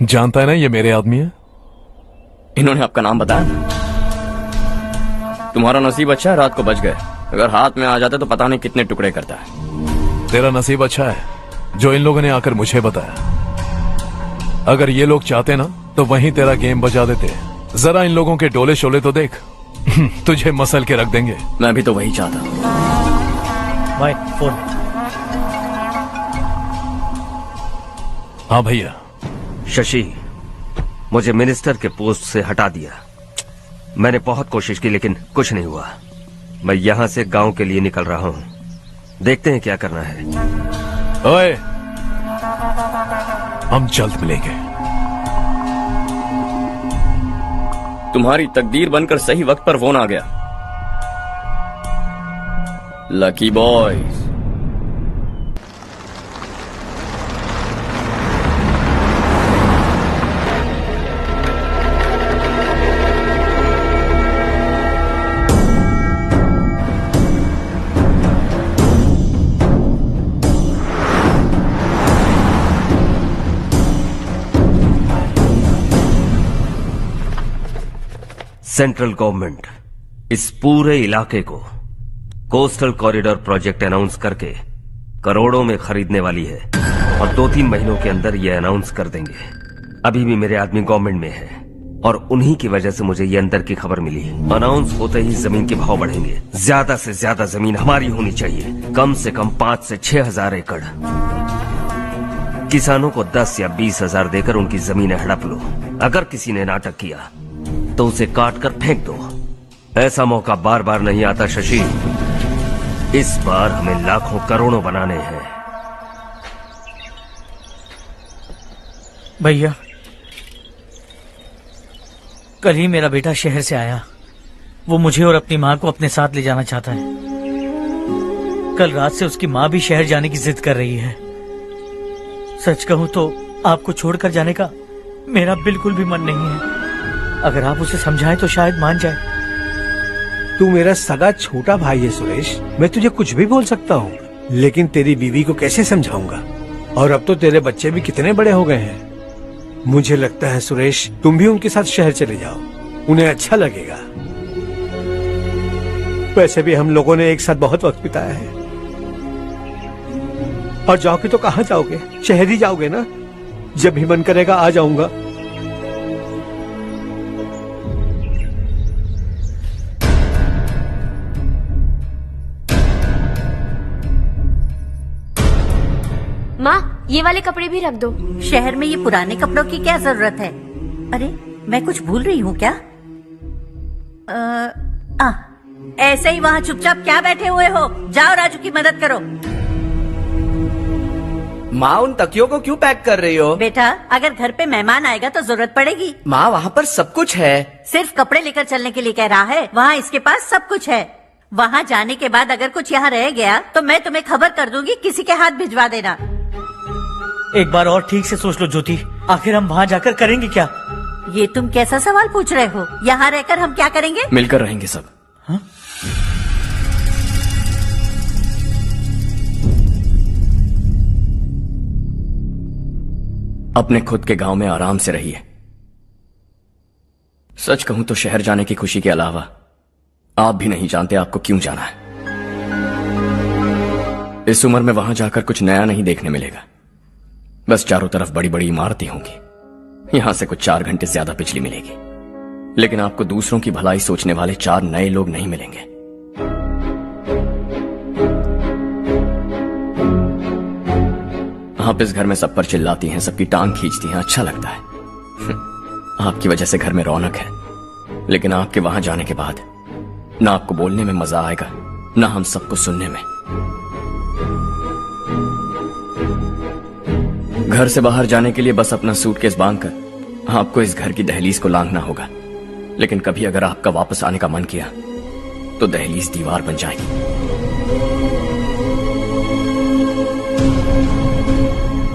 जानता है ना ये मेरे आदमी है। इन्होंने आपका नाम बताया? तुम्हारा नसीब अच्छा है रात को बच गए, अगर हाथ में आ जाते तो पता नहीं कितने टुकड़े करता है। तेरा नसीब अच्छा है जो इन लोगों ने आकर मुझे बताया। अगर ये लोग चाहते ना तो वहीं तेरा गेम बजा देते। जरा इन लोगों के डोले शोले तो देख। तुझे मसल के रख देंगे। मैं भी तो वही चाहता। भाई फोन। हाँ भैया। शशि, मुझे मिनिस्टर के पोस्ट से हटा दिया। मैंने बहुत कोशिश की लेकिन कुछ नहीं हुआ। मैं यहाँ से गांव के लिए निकल रहा हूँ, देखते हैं क्या करना है। ओए, हम जल्द मिलेंगे। तुम्हारी तकदीर बनकर सही वक्त पर फोन आ गया। Lucky boys. सेंट्रल गवर्नमेंट इस पूरे इलाके को कोस्टल कॉरिडोर प्रोजेक्ट अनाउंस करके करोड़ों में खरीदने वाली है, और 2-3 महीनों के अंदर ये अनाउंस कर देंगे। अभी भी मेरे आदमी गवर्नमेंट में है और उन्हीं की वजह से मुझे ये अंदर की खबर मिली। अनाउंस होते ही जमीन के भाव बढ़ेंगे। ज्यादा से ज्यादा जमीन हमारी होनी चाहिए, कम से कम 5 से 6 हजार एकड़। किसानों को 10 या 20 हजार देकर उनकी जमीनें हड़प लो। अगर किसी ने नाटक किया तो उसे काट कर फेंक दो। ऐसा मौका बार बार नहीं आता शशि। इस बार हमें लाखों करोड़ों बनाने हैं। भैया, कल ही मेरा बेटा शहर से आया। वो मुझे और अपनी माँ को अपने साथ ले जाना चाहता है। कल रात से उसकी माँ भी शहर जाने की जिद कर रही है। सच कहूँ तो आपको छोड़कर जाने का मेरा बिल्कुल भी मन नहीं है। अगर आप उसे समझाएं तो शायद मान जाए। तू मेरा सगा छोटा भाई है सुरेश, मैं तुझे कुछ भी बोल सकता हूँ, लेकिन तेरी बीवी को कैसे समझाऊंगा? और अब तो तेरे बच्चे भी कितने बड़े हो गए हैं। मुझे लगता है सुरेश, तुम भी उनके साथ शहर चले जाओ, उन्हें अच्छा लगेगा। वैसे भी हम लोगों ने एक साथ बहुत वक्त बिताया है। और जाओगे तो कहाँ जाओगे? शहर ही जाओगे ना? जब भी मन करेगा आ जाऊंगा। माँ, ये वाले कपड़े भी रख दो। शहर में ये पुराने कपड़ों की क्या जरूरत है? अरे मैं कुछ भूल रही हूँ क्या? ऐसे ही वहाँ चुपचाप क्या बैठे हुए हो? जाओ राजू की मदद करो। माँ, उन तकियों को क्यों पैक कर रही हो? बेटा, अगर घर पे मेहमान आएगा तो जरूरत पड़ेगी। माँ, वहाँ पर सब कुछ है। सिर्फ कपड़े लेकर चलने के लिए कह रहा है? वहाँ इसके पास सब कुछ है। वहाँ जाने के बाद अगर कुछ यहाँ रह गया तो मैं तुम्हें खबर कर दूंगी, किसी के हाथ भिजवा देना। एक बार और ठीक से सोच लो ज्योति, आखिर हम वहाँ जाकर करेंगे क्या? ये तुम कैसा सवाल पूछ रहे हो? यहाँ रहकर हम क्या करेंगे? मिलकर रहेंगे सब। हाँ? अपने खुद के गांव में आराम से रहिए। सच कहूं तो शहर जाने की खुशी के अलावा आप भी नहीं जानते आपको क्यों जाना है। इस उम्र में वहां जाकर कुछ नया नहीं देखने मिलेगा। बस चारों तरफ बड़ी बड़ी इमारतें होंगी, यहां से कुछ 4 घंटे ज्यादा बिजली मिलेगी, लेकिन आपको दूसरों की भलाई सोचने वाले 4 नए लोग नहीं मिलेंगे। आप इस घर में सब पर चिल्लाती हैं, सबकी टांग खींचती हैं, अच्छा लगता है। आपकी वजह से घर में रौनक है, लेकिन आपके वहां जाने के बाद ना आपको बोलने में मजा आएगा, ना हम सबको सुनने में। घर से बाहर जाने के लिए बस अपना सूटकेस बांधकर आपको इस घर की दहलीज को लांघना होगा, लेकिन कभी अगर आपका वापस आने का मन किया तो दहलीज दीवार बन जाएगी।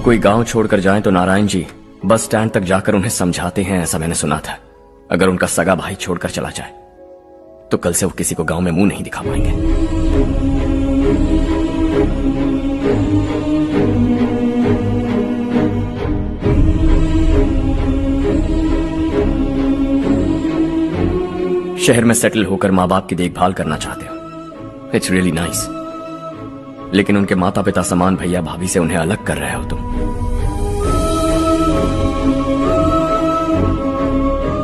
कोई गांव छोड़कर जाएं तो नारायण जी बस स्टैंड तक जाकर उन्हें समझाते हैं, ऐसा मैंने सुना था। अगर उनका सगा भाई छोड़कर चला जाए तो कल से वो किसी को गांव में मुंह नहीं दिखा पाएंगे। शहर में सेटल होकर माँ बाप की देखभाल करना चाहते हो, इट्स रियली नाइस, लेकिन उनके माता पिता समान भैया भाभी से उन्हें अलग कर रहे हो तुम।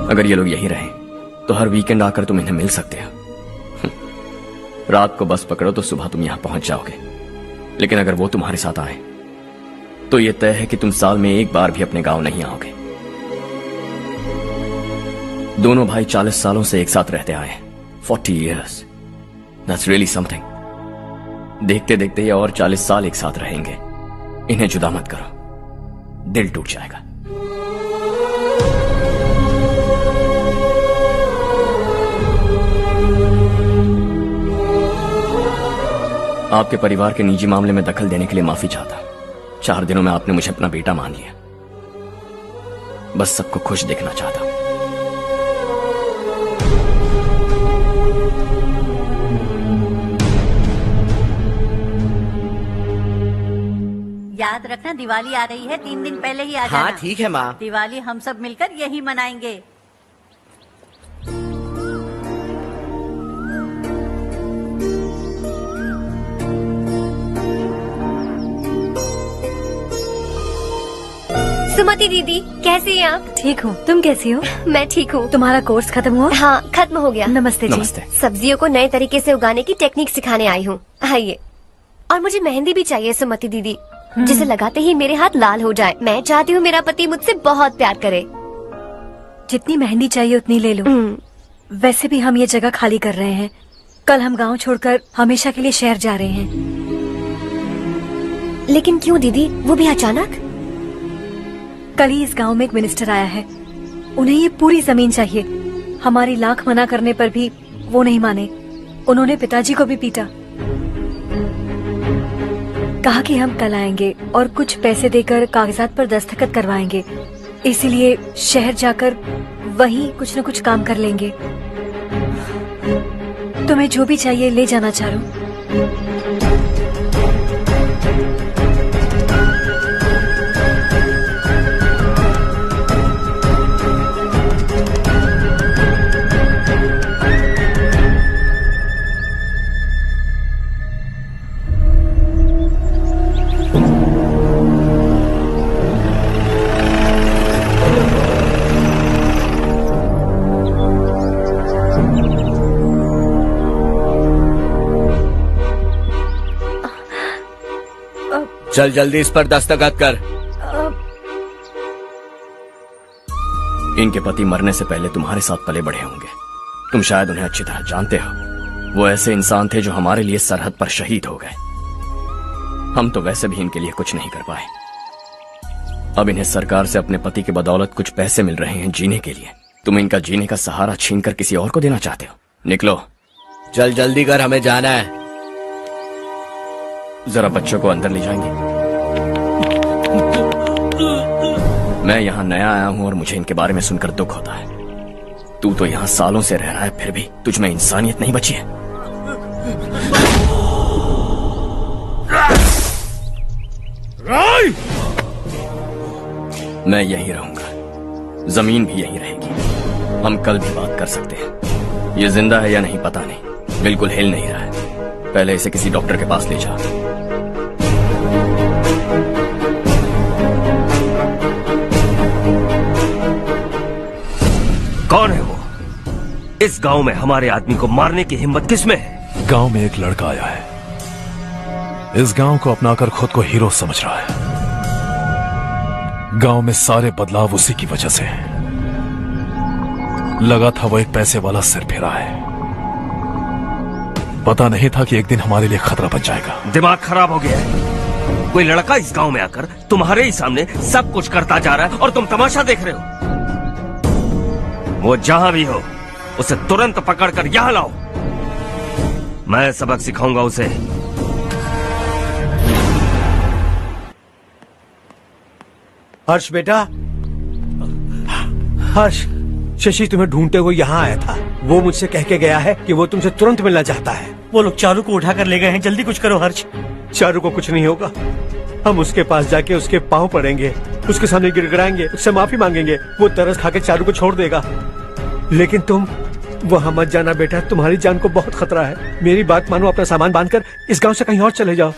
अगर ये लोग यहीं रहे तो हर वीकेंड आकर तुम इन्हें मिल सकते हो। रात को बस पकड़ो तो सुबह तुम यहां पहुंच जाओगे, लेकिन अगर वो तुम्हारे साथ आए तो ये तय है कि तुम साल में एक बार भी अपने गांव नहीं आओगे। दोनों भाई 40 सालों से एक साथ रहते आए, 40 years, that's really something। देखते देखते ये और 40 साल एक साथ रहेंगे। इन्हें जुदा मत करो, दिल टूट जाएगा। आपके परिवार के निजी मामले में दखल देने के लिए माफी चाहता। 4 दिनों में आपने मुझे अपना बेटा मान लिया, बस सबको खुश देखना चाहता। याद रखना, दिवाली आ रही है, 3 दिन पहले ही आ जाना। हाँ ठीक है माँ। दिवाली हम सब मिलकर यही मनाएंगे। सुमति दीदी, कैसी हैं आप? ठीक हूँ, तुम कैसी हो? मैं ठीक हूँ। तुम्हारा कोर्स खत्म हुआ? हाँ, खत्म हो गया। नमस्ते जी। नमस्ते। सब्जियों को नए तरीके से उगाने की टेक्निक सिखाने आई हूँ। आइए। और मुझे मेहंदी भी चाहिए सुमति दीदी, जिसे लगाते ही मेरे हाथ लाल हो जाए। मैं चाहती हूँ मेरा पति मुझसे बहुत प्यार करे। जितनी मेहंदी चाहिए उतनी ले लो। वैसे भी हम ये जगह खाली कर रहे हैं। कल हम गांव छोड़कर हमेशा के लिए शहर जा रहे हैं। लेकिन क्यों दीदी, वो भी अचानक? कल ही इस गांव में एक मिनिस्टर आया है, उन्हें ये पूरी जमीन चाहिए। हमारी लाख मना करने पर भी वो नहीं माने। उन्होंने पिताजी को भी पीटा। कहा कि हम कल आएंगे और कुछ पैसे देकर कागजात पर दस्तखत करवाएंगे। इसीलिए शहर जाकर वहीं कुछ न कुछ काम कर लेंगे। तुम्हें जो भी चाहिए ले जाना चारू। चल जल्दी इस पर दस्तखत कर। इनके पति मरने से पहले तुम्हारे साथ पले बढ़े होंगे। तुम शायद उन्हें अच्छी तरह जानते हो। वो ऐसे इंसान थे जो हमारे लिए सरहद पर शहीद हो गए। हम तो वैसे भी इनके लिए कुछ नहीं कर पाए। अब इन्हें सरकार से अपने पति की बदौलत कुछ पैसे मिल रहे हैं जीने के लिए। तुम इनका जीने का सहारा छीनकर किसी और को देना चाहते हो। निकलो। चल जल्दी कर, हमें जाना है। जरा बच्चों को अंदर ले जाएंगे। मैं यहाँ नया आया हूँ और मुझे इनके बारे में सुनकर दुख होता है। तू तो यहाँ सालों से रह रहा है, फिर भी तुझ में इंसानियत नहीं बची है। मैं यहीं रहूंगा, जमीन भी यहीं रहेगी। हम कल भी बात कर सकते हैं। ये जिंदा है या नहीं पता नहीं, बिल्कुल हिल नहीं रहा है। पहले इसे किसी डॉक्टर के पास ले जा। कौन है वो? इस गांव में हमारे आदमी को मारने की हिम्मत किसमें है? गांव में एक लड़का आया है। इस गांव को अपनाकर खुद को हीरो समझ रहा है। गांव में सारे बदलाव उसी की वजह से हैं। लगा था वो एक पैसे वाला सिरफिरा है। पता नहीं था कि एक दिन हमारे लिए खतरा बच जाएगा। दिमाग खराब हो गया है। कोई लड़का इस गांव में आकर तुम्हारे ही सामने सब कुछ करता जा रहा है और तुम तमाशा देख रहे हो। वो जहां भी हो उसे तुरंत पकड़कर यहां लाओ। मैं सबक सिखाऊंगा उसे। हर्ष बेटा, हर्ष, शशि तुम्हें ढूंढते हुए यहाँ आया था। वो मुझसे कह के गया है कि वो तुमसे तुरंत मिलना चाहता है। वो लोग चारू को उठाकर ले गए हैं, जल्दी कुछ करो हर्ष। चारू को कुछ नहीं होगा। हम उसके पास जाके उसके पांव पड़ेंगे, उसके सामने गिड़गिड़ाएंगे, उससे माफी मांगेंगे। वो तरस खा के चारू को छोड़ देगा। लेकिन तुम वहां मत जाना बेटा, तुम्हारी जान को बहुत खतरा है। मेरी बात मानो, अपना सामान बांधकर इस गांव से कहीं और चले जाओ।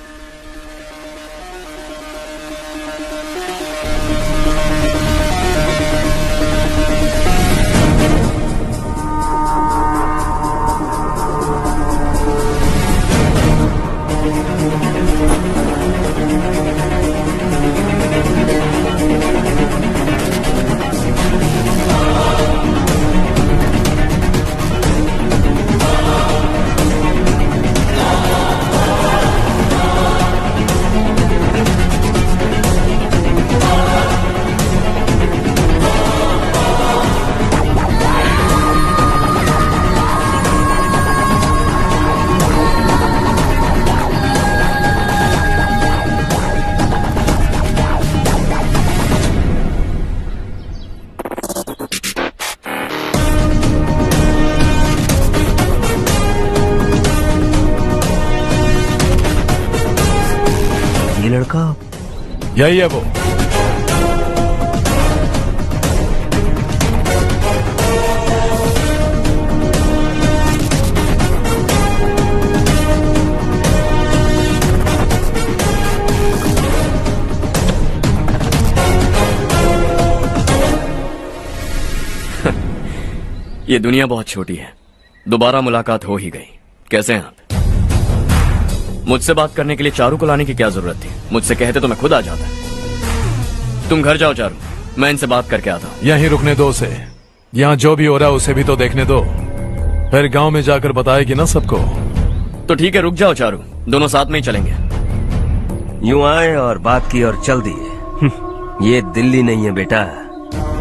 यही है वो। ये दुनिया बहुत छोटी है। दोबारा मुलाकात हो ही गई। कैसे हैं आप? मुझसे बात करने के लिए चारू को लाने की क्या जरूरत थी? मुझसे कहते तो मैं खुद आ जाता। तुम घर जाओ चारू, मैं इनसे बात करके आता हूँ। यहीं रुकने दो उसे। यहाँ जो भी हो रहा है उसे भी तो देखने दो। फिर गांव में जाकर बताएगी ना सबको। तो ठीक है, रुक जाओ चारू, दोनों साथ में ही चलेंगे। यूं आए और बात की और चल दिए। ये दिल्ली नहीं है बेटा,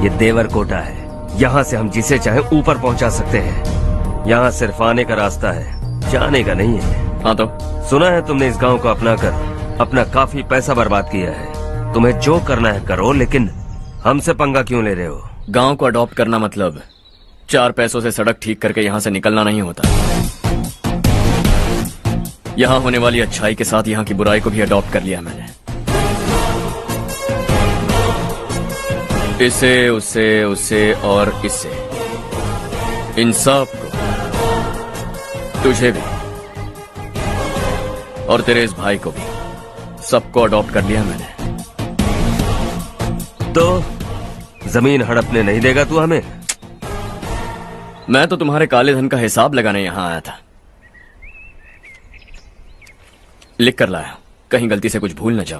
ये देवरकोटा है। यहाँ से हम जिसे चाहे ऊपर पहुँचा सकते हैं। यहाँ सिर्फ आने का रास्ता है, जाने का नहीं है। हाँ तो सुना है तुमने इस गांव को अपनाकर अपना काफी पैसा बर्बाद किया है। तुम्हें जो करना है करो, लेकिन हमसे पंगा क्यों ले रहे हो? गांव को अडॉप्ट करना मतलब 4 पैसों से सड़क ठीक करके यहाँ से निकलना नहीं होता। यहाँ होने वाली अच्छाई के साथ यहाँ की बुराई को भी अडॉप्ट कर लिया मैंने। इसे, उसे और इससे, इन सब को, तुझे भी और तेरे इस भाई को भी, सबको अडॉप्ट कर लिया मैंने। तो जमीन हड़पने नहीं देगा तू हमें? मैं तो तुम्हारे काले धन का हिसाब लगाने यहां आया था। लिख कर लाया, कहीं गलती से कुछ भूल न जाओ।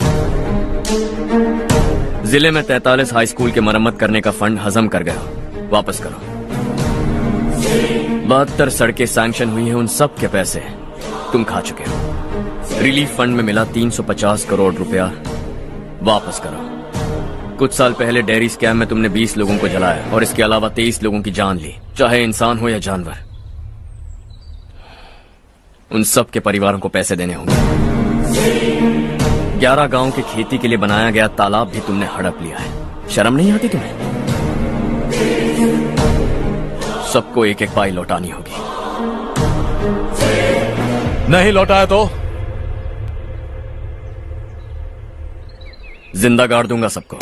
जिले में 43 हाई स्कूल के मरम्मत करने का फंड हजम कर गया, वापस करो। 72 सड़कें सैंक्शन हुई हैं, उन सब के पैसे तुम खा चुके हो। रिलीफ फंड में मिला 350 करोड़ रुपया, वापस करो। कुछ साल पहले डेयरी स्कैम में तुमने 20 लोगों को जलाया और इसके अलावा 23 लोगों की जान ली, चाहे इंसान हो या जानवर। उन सब के परिवारों को पैसे देने होंगे। 11 गांव की खेती के लिए बनाया गया तालाब भी तुमने हड़प लिया है। शर्म नहीं आती तुम्हें? सबको एक एक पाई लौटानी होगी। नहीं लौटाया तो जिंदा गाड़ दूंगा सबको।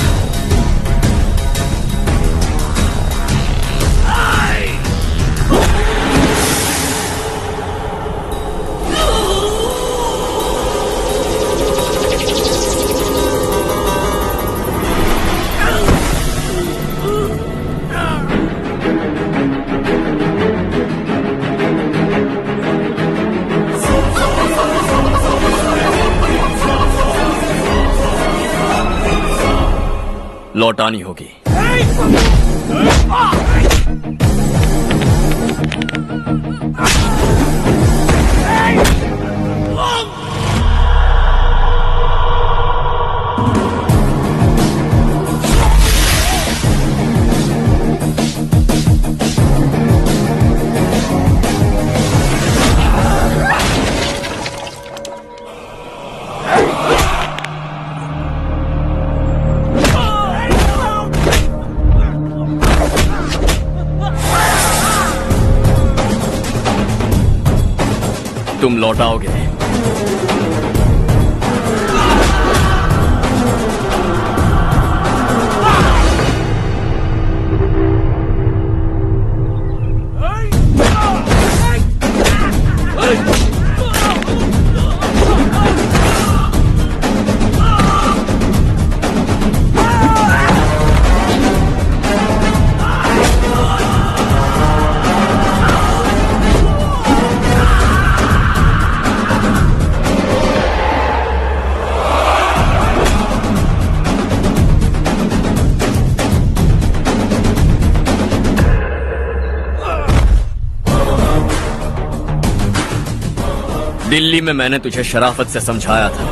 लौटानी होगी। तुम लौटाओगे। दिल्ली में मैंने तुझे शराफत से समझाया था,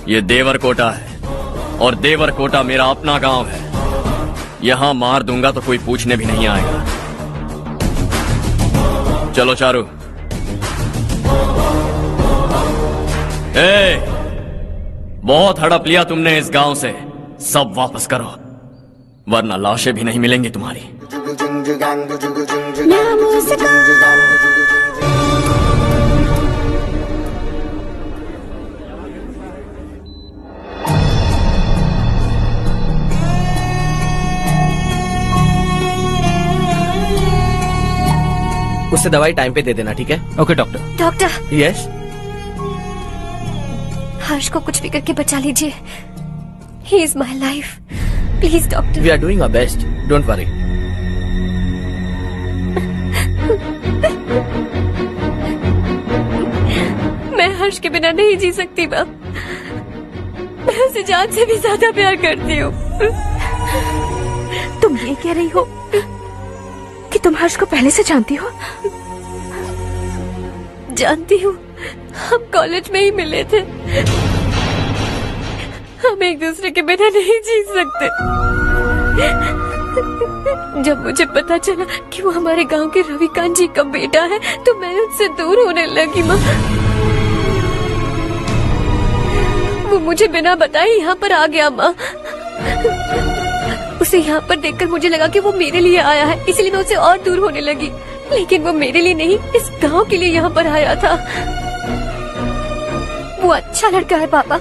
ये देवरकोटा है और देवरकोटा मेरा अपना गांव है। यहां मार दूंगा तो कोई पूछने भी नहीं आएगा। चलो चारू। बहुत हड़प लिया तुमने इस गांव से, सब वापस करो वरना लाशें भी नहीं मिलेंगी तुम्हारी। उससे दवाई टाइम पे दे देना, ठीक है? Okay doctor. Doctor. Yes. Harsh को कुछ भी करके बचा लीजिए। He is my life, please doctor. We are doing our best, don't worry. मैं हर्ष के बिना नहीं जी सकती माँ। मैं उसे जान से भी ज्यादा प्यार करती हूँ। तुम ये कह रही हो कि तुम हर्ष को पहले से जानती हो? जानती हूँ, हम कॉलेज में ही मिले थे। हम एक दूसरे के बिना नहीं जी सकते। जब मुझे पता चला कि वो हमारे गांव के रविकांत जी का बेटा है तो मैं उससे दूर होने लगी माँ। वो मुझे बिना बताए यहाँ पर आ गया माँ। उसे यहाँ पर देखकर मुझे लगा कि वो मेरे लिए आया है, इसलिए मैं उससे और दूर होने लगी। लेकिन वो मेरे लिए नहीं, इस गांव के लिए यहाँ पर आया था। वो अच्छा लड़का है पापा,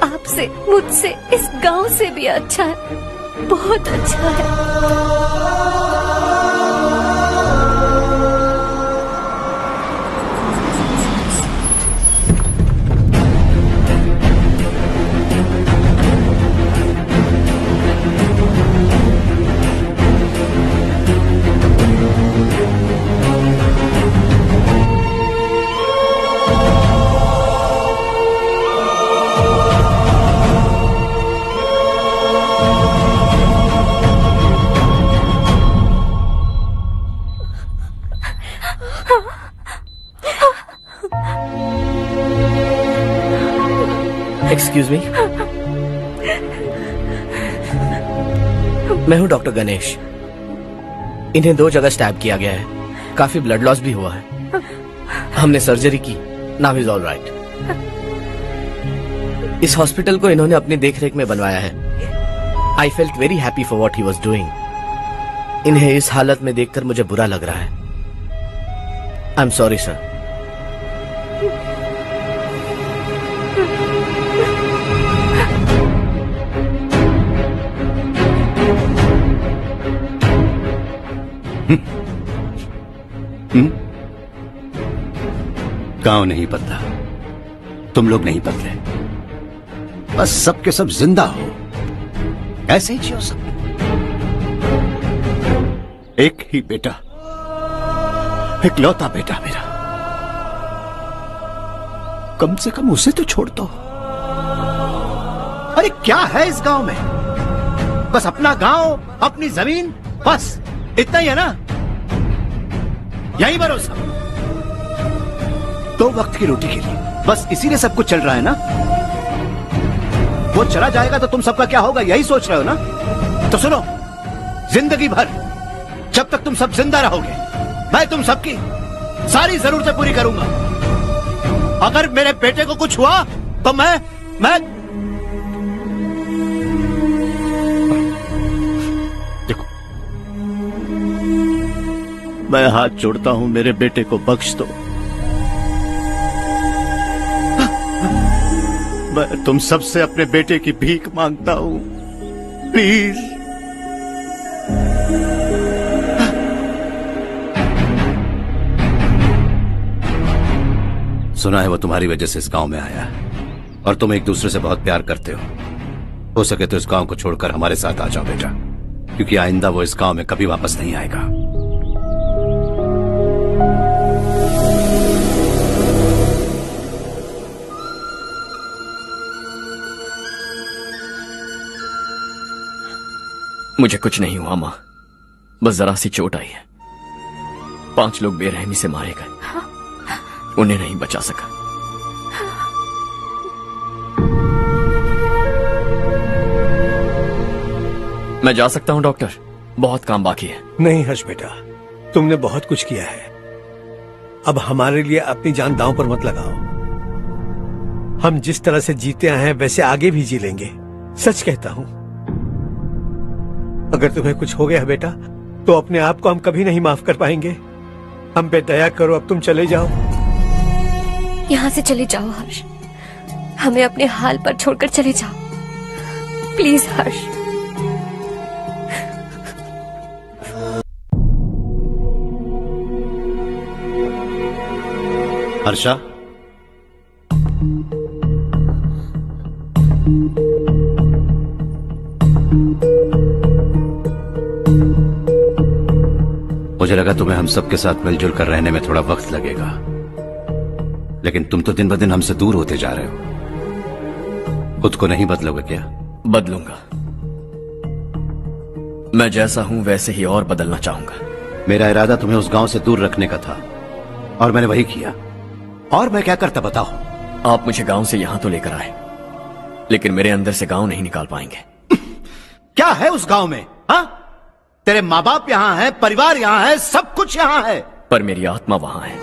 आपसे, मुझसे, इस गांव से भी अच्छा है, बहुत अच्छा है। एक्सक्यूज मी, मैं हूं डॉक्टर गणेश। इन्हें 2 जगह स्टैब किया गया है, काफी ब्लड लॉस भी हुआ है। हमने सर्जरी की, नाउ इज ऑल राइट। इस हॉस्पिटल को इन्होंने अपनी देखरेख में बनवाया है। I felt very happy for what he was doing. इन्हें इस हालत में देखकर मुझे बुरा लग रहा है। I am sorry sir. गांव नहीं बदला, तुम लोग नहीं बदले, बस सबके सब जिंदा हो, ऐसे ही जियो सब। एक ही बेटा, इकलौता बेटा मेरा, कम से कम उसे तो छोड़ दो। अरे क्या है इस गांव में? बस अपना गांव, अपनी जमीन, बस इतना ही है ना? यही भरोसा, 2 वक्त की रोटी के लिए, बस इसीलिए सब कुछ चल रहा है ना? वो चला जाएगा तो तुम सबका क्या होगा, यही सोच रहे हो ना? तो सुनो, जिंदगी भर जब तक तुम सब जिंदा रहोगे, मैं तुम सबकी सारी जरूरतें पूरी करूंगा। अगर मेरे बेटे को कुछ हुआ तो मैं देखो, मैं हाथ जोड़ता हूं, मेरे बेटे को बख्श दो। मैं तुम सबसे अपने बेटे की भीख मांगता हूं, प्लीज। सुना है वो तुम्हारी वजह से इस गांव में आया और तुम एक दूसरे से बहुत प्यार करते हो सके तो इस गांव को छोड़कर हमारे साथ आ जाओ बेटा, क्योंकि आइंदा वो इस गांव में कभी वापस नहीं आएगा। मुझे कुछ नहीं हुआ माँ, बस जरा सी चोट आई है। 5 लोग बेरहमी से मारे गए, उन्हें नहीं बचा सका। मैं जा सकता हूं डॉक्टर, बहुत काम बाकी है। नहीं हर्ष बेटा, तुमने बहुत कुछ किया है, अब हमारे लिए अपनी जान दांव पर मत लगाओ। हम जिस तरह से जीते आए हैं वैसे आगे भी जी लेंगे, सच कहता हूं। अगर तुम्हें कुछ हो गया बेटा तो अपने आप को हम कभी नहीं माफ कर पाएंगे। हम पे दया करो, अब तुम चले जाओ। यहाँ से चले जाओ हर्ष, हमें अपने हाल पर छोड़कर चले जाओ, प्लीज हर्ष। हर्षा, मुझे लगा तुम्हें हम सबके साथ मिलजुल कर रहने में थोड़ा वक्त लगेगा, लेकिन तुम तो दिन ब दिन हमसे दूर होते जा रहे हो। खुद को नहीं बदलोगे क्या? बदलूंगा, मैं जैसा हूं वैसे ही और बदलना चाहूंगा। मेरा इरादा तुम्हें उस गांव से दूर रखने का था और मैंने वही किया। और मैं क्या करता बताओ? आप मुझे गांव से यहां तो लेकर आए, लेकिन मेरे अंदर से गांव नहीं निकाल पाएंगे। क्या है उस गांव में? हाँ, तेरे माँ बाप यहाँ हैं, परिवार यहाँ है, सब कुछ यहाँ है, पर मेरी आत्मा वहां है।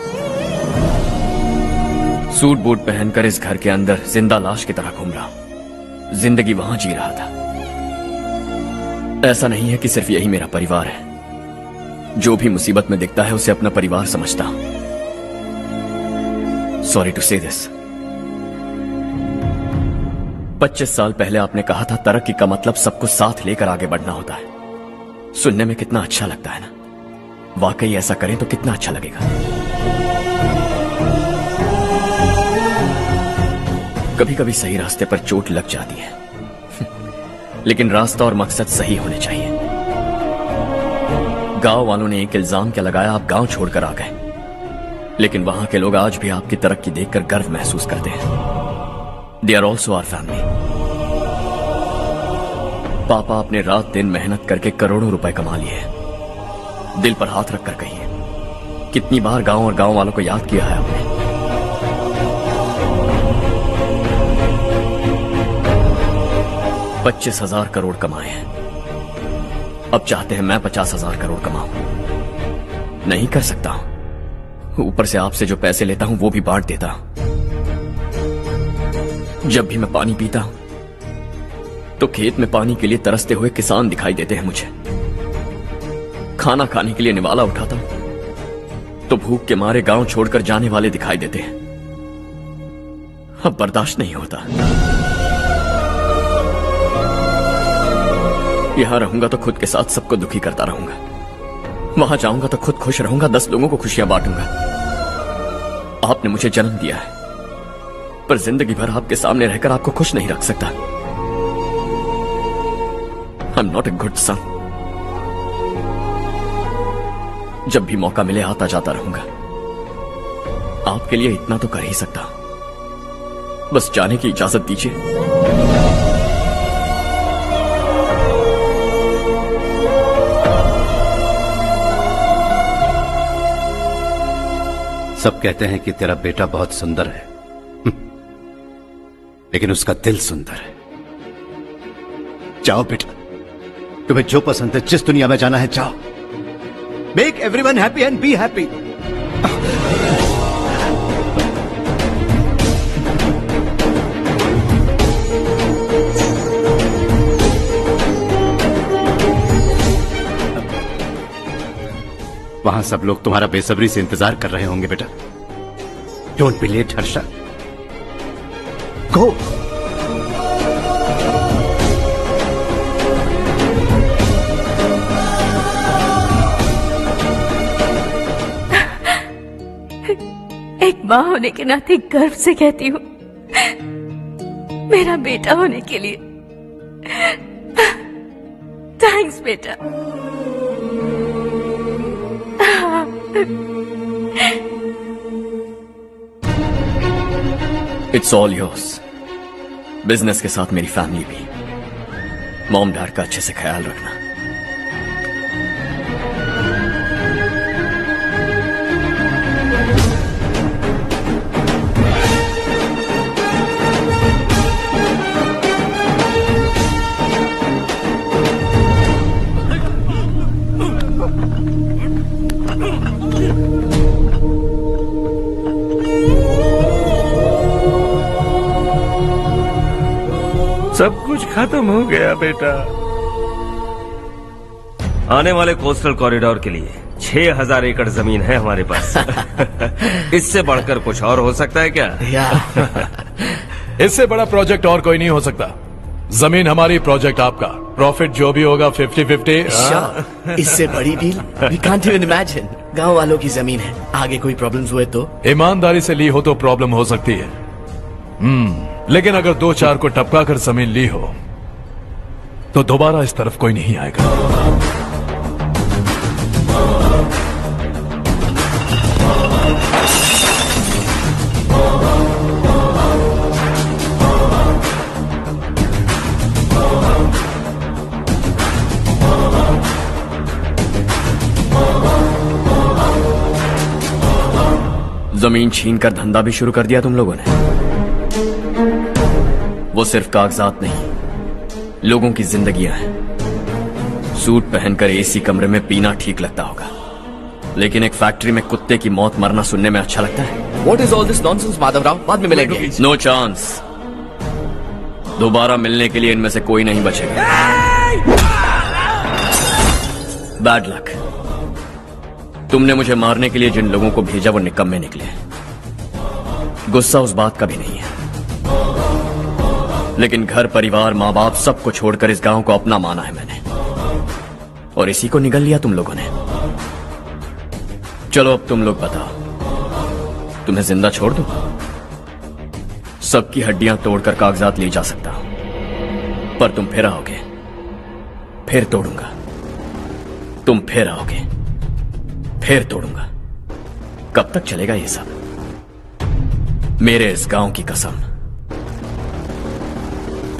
सूट बूट पहनकर इस घर के अंदर जिंदा लाश की तरह घूम रहा हूं, जिंदगी वहां जी रहा था। ऐसा नहीं है कि सिर्फ यही मेरा परिवार है, जो भी मुसीबत में दिखता है उसे अपना परिवार समझता हूं। सॉरी टू से दिस, 25 साल पहले आपने कहा था तरक्की का मतलब सबको साथ लेकर आगे बढ़ना होता है। सुनने में कितना अच्छा लगता है ना। वाकई ऐसा करें तो कितना अच्छा लगेगा। कभी कभी सही रास्ते पर चोट लग जाती है लेकिन रास्ता और मकसद सही होने चाहिए। गांव वालों ने एक इल्जाम क्या लगाया, आप गांव छोड़कर आ गए, लेकिन वहां के लोग आज भी आपकी तरक्की देखकर गर्व महसूस करते हैं। They are also our family. पापा आपने रात दिन मेहनत करके करोड़ों रुपए कमा लिए हैं। दिल पर हाथ रखकर कहिए, कितनी बार गांव और गांव वालों को याद किया है आपने? $25,000 करोड़ कमाए हैं। अब चाहते हैं मैं 50,000 करोड़ कमाऊं। नहीं कर सकता हूं। ऊपर से आपसे जो पैसे लेता हूं वो भी बांट देता हूं। जब भी मैं पानी पीता हूं तो खेत में पानी के लिए तरसते हुए किसान दिखाई देते हैं मुझे। खाना खाने के लिए निवाला उठाता हूं तो भूख के मारे गांव छोड़कर जाने वाले दिखाई देते हैं। अब बर्दाश्त नहीं होता। यहां रहूंगा तो खुद के साथ सबको दुखी करता रहूंगा। वहां जाऊंगा तो खुद खुश रहूंगा, 10 लोगों को खुशियां बांटूंगा। आपने मुझे जन्म दिया है, पर जिंदगी भर आपके सामने रहकर आपको खुश नहीं रख सकता। I am not a good son. जब भी मौका मिले आता जाता रहूंगा। आपके लिए इतना तो कर ही सकता, बस जाने की इजाजत दीजिए। सब कहते हैं कि तेरा बेटा बहुत सुंदर है, लेकिन उसका दिल सुंदर है। जाओ बेटा, तुम्हें जो पसंद है, जिस दुनिया में जाना है जाओ। Make everyone happy and be happy. वहां सब लोग तुम्हारा बेसब्री से इंतजार कर रहे होंगे बेटा। डोंट बी लेट हर्षा, गो। एक माँ होने के नाते गर्व से कहती हूँ, मेरा बेटा होने के लिए थैंक्स बेटा। It's all yours. बिजनेस के साथ मेरी फैमिली भी। मॉम डैड का अच्छे से ख्याल रखना। सब कुछ खत्म हो गया बेटा। आने वाले कोस्टल कॉरिडोर के लिए 6,000 एकड़ जमीन है हमारे पास। इससे बढ़कर कुछ और हो सकता है क्या? इससे बड़ा प्रोजेक्ट और कोई नहीं हो सकता। जमीन हमारी, प्रोजेक्ट आपका। प्रॉफिट जो भी होगा 50-50। इससे बड़ी deal we can't even imagine. गांव वालों की जमीन है, आगे कोई प्रॉब्लम्स हुए तो? ईमानदारी से ली हो तो प्रॉब्लम हो सकती है, लेकिन अगर 2-4 को टपका कर जमीन ली हो तो दोबारा इस तरफ कोई नहीं आएगा। जमीन छीनकर धंधा भी शुरू कर दिया तुम लोगों ने। वो सिर्फ कागजात नहीं, लोगों की जिंदगियां हैं। सूट पहनकर एसी कमरे में पीना ठीक लगता होगा, लेकिन एक फैक्ट्री में कुत्ते की मौत मरना सुनने में अच्छा लगता है। What is all this nonsense, Madhavrao? बाद में मिलेंगे। No chance. दोबारा मिलने के लिए इनमें से कोई नहीं बचेगा। Bad luck. तुमने मुझे मारने के लिए जिन लोगों को भेजा वो निकम्मे निकले। गुस्सा उस बात का भी नहीं है, लेकिन घर परिवार माँ बाप सबको छोड़कर इस गांव को अपना माना है मैंने, और इसी को निगल लिया तुम लोगों ने। चलो अब तुम लोग बताओ, तुम्हें जिंदा छोड़ दूं? सबकी हड्डियां तोड़कर कागजात ले जा सकता हूं, पर तुम फिर आओगे, फिर तोड़ूंगा। तुम फिर आओगे, फिर तोड़ूंगा। कब तक चलेगा ये सब? मेरे इस गांव की कसम,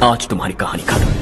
आज तुम्हारी कहानी खत्म।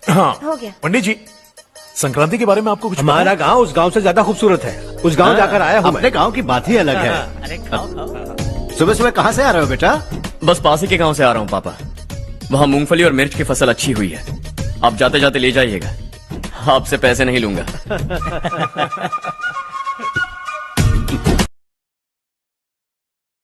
हाँ हो गया। पंडित जी, संक्रांति के बारे में आपको कुछ हमारा गांव उस गांव से ज्यादा खूबसूरत है। उस गांव जाकर आया हूँ। अपने गांव की बात ही अलग है। अरे खाओ खाओ। सुबह सुबह कहाँ से आ रहे हो बेटा? बस पास ही के गांव से आ रहा हूँ पापा। वहाँ मूंगफली और मिर्च की फसल अच्छी हुई है। आप जाते जाते ले जाइएगा, आपसे पैसे नहीं लूंगा।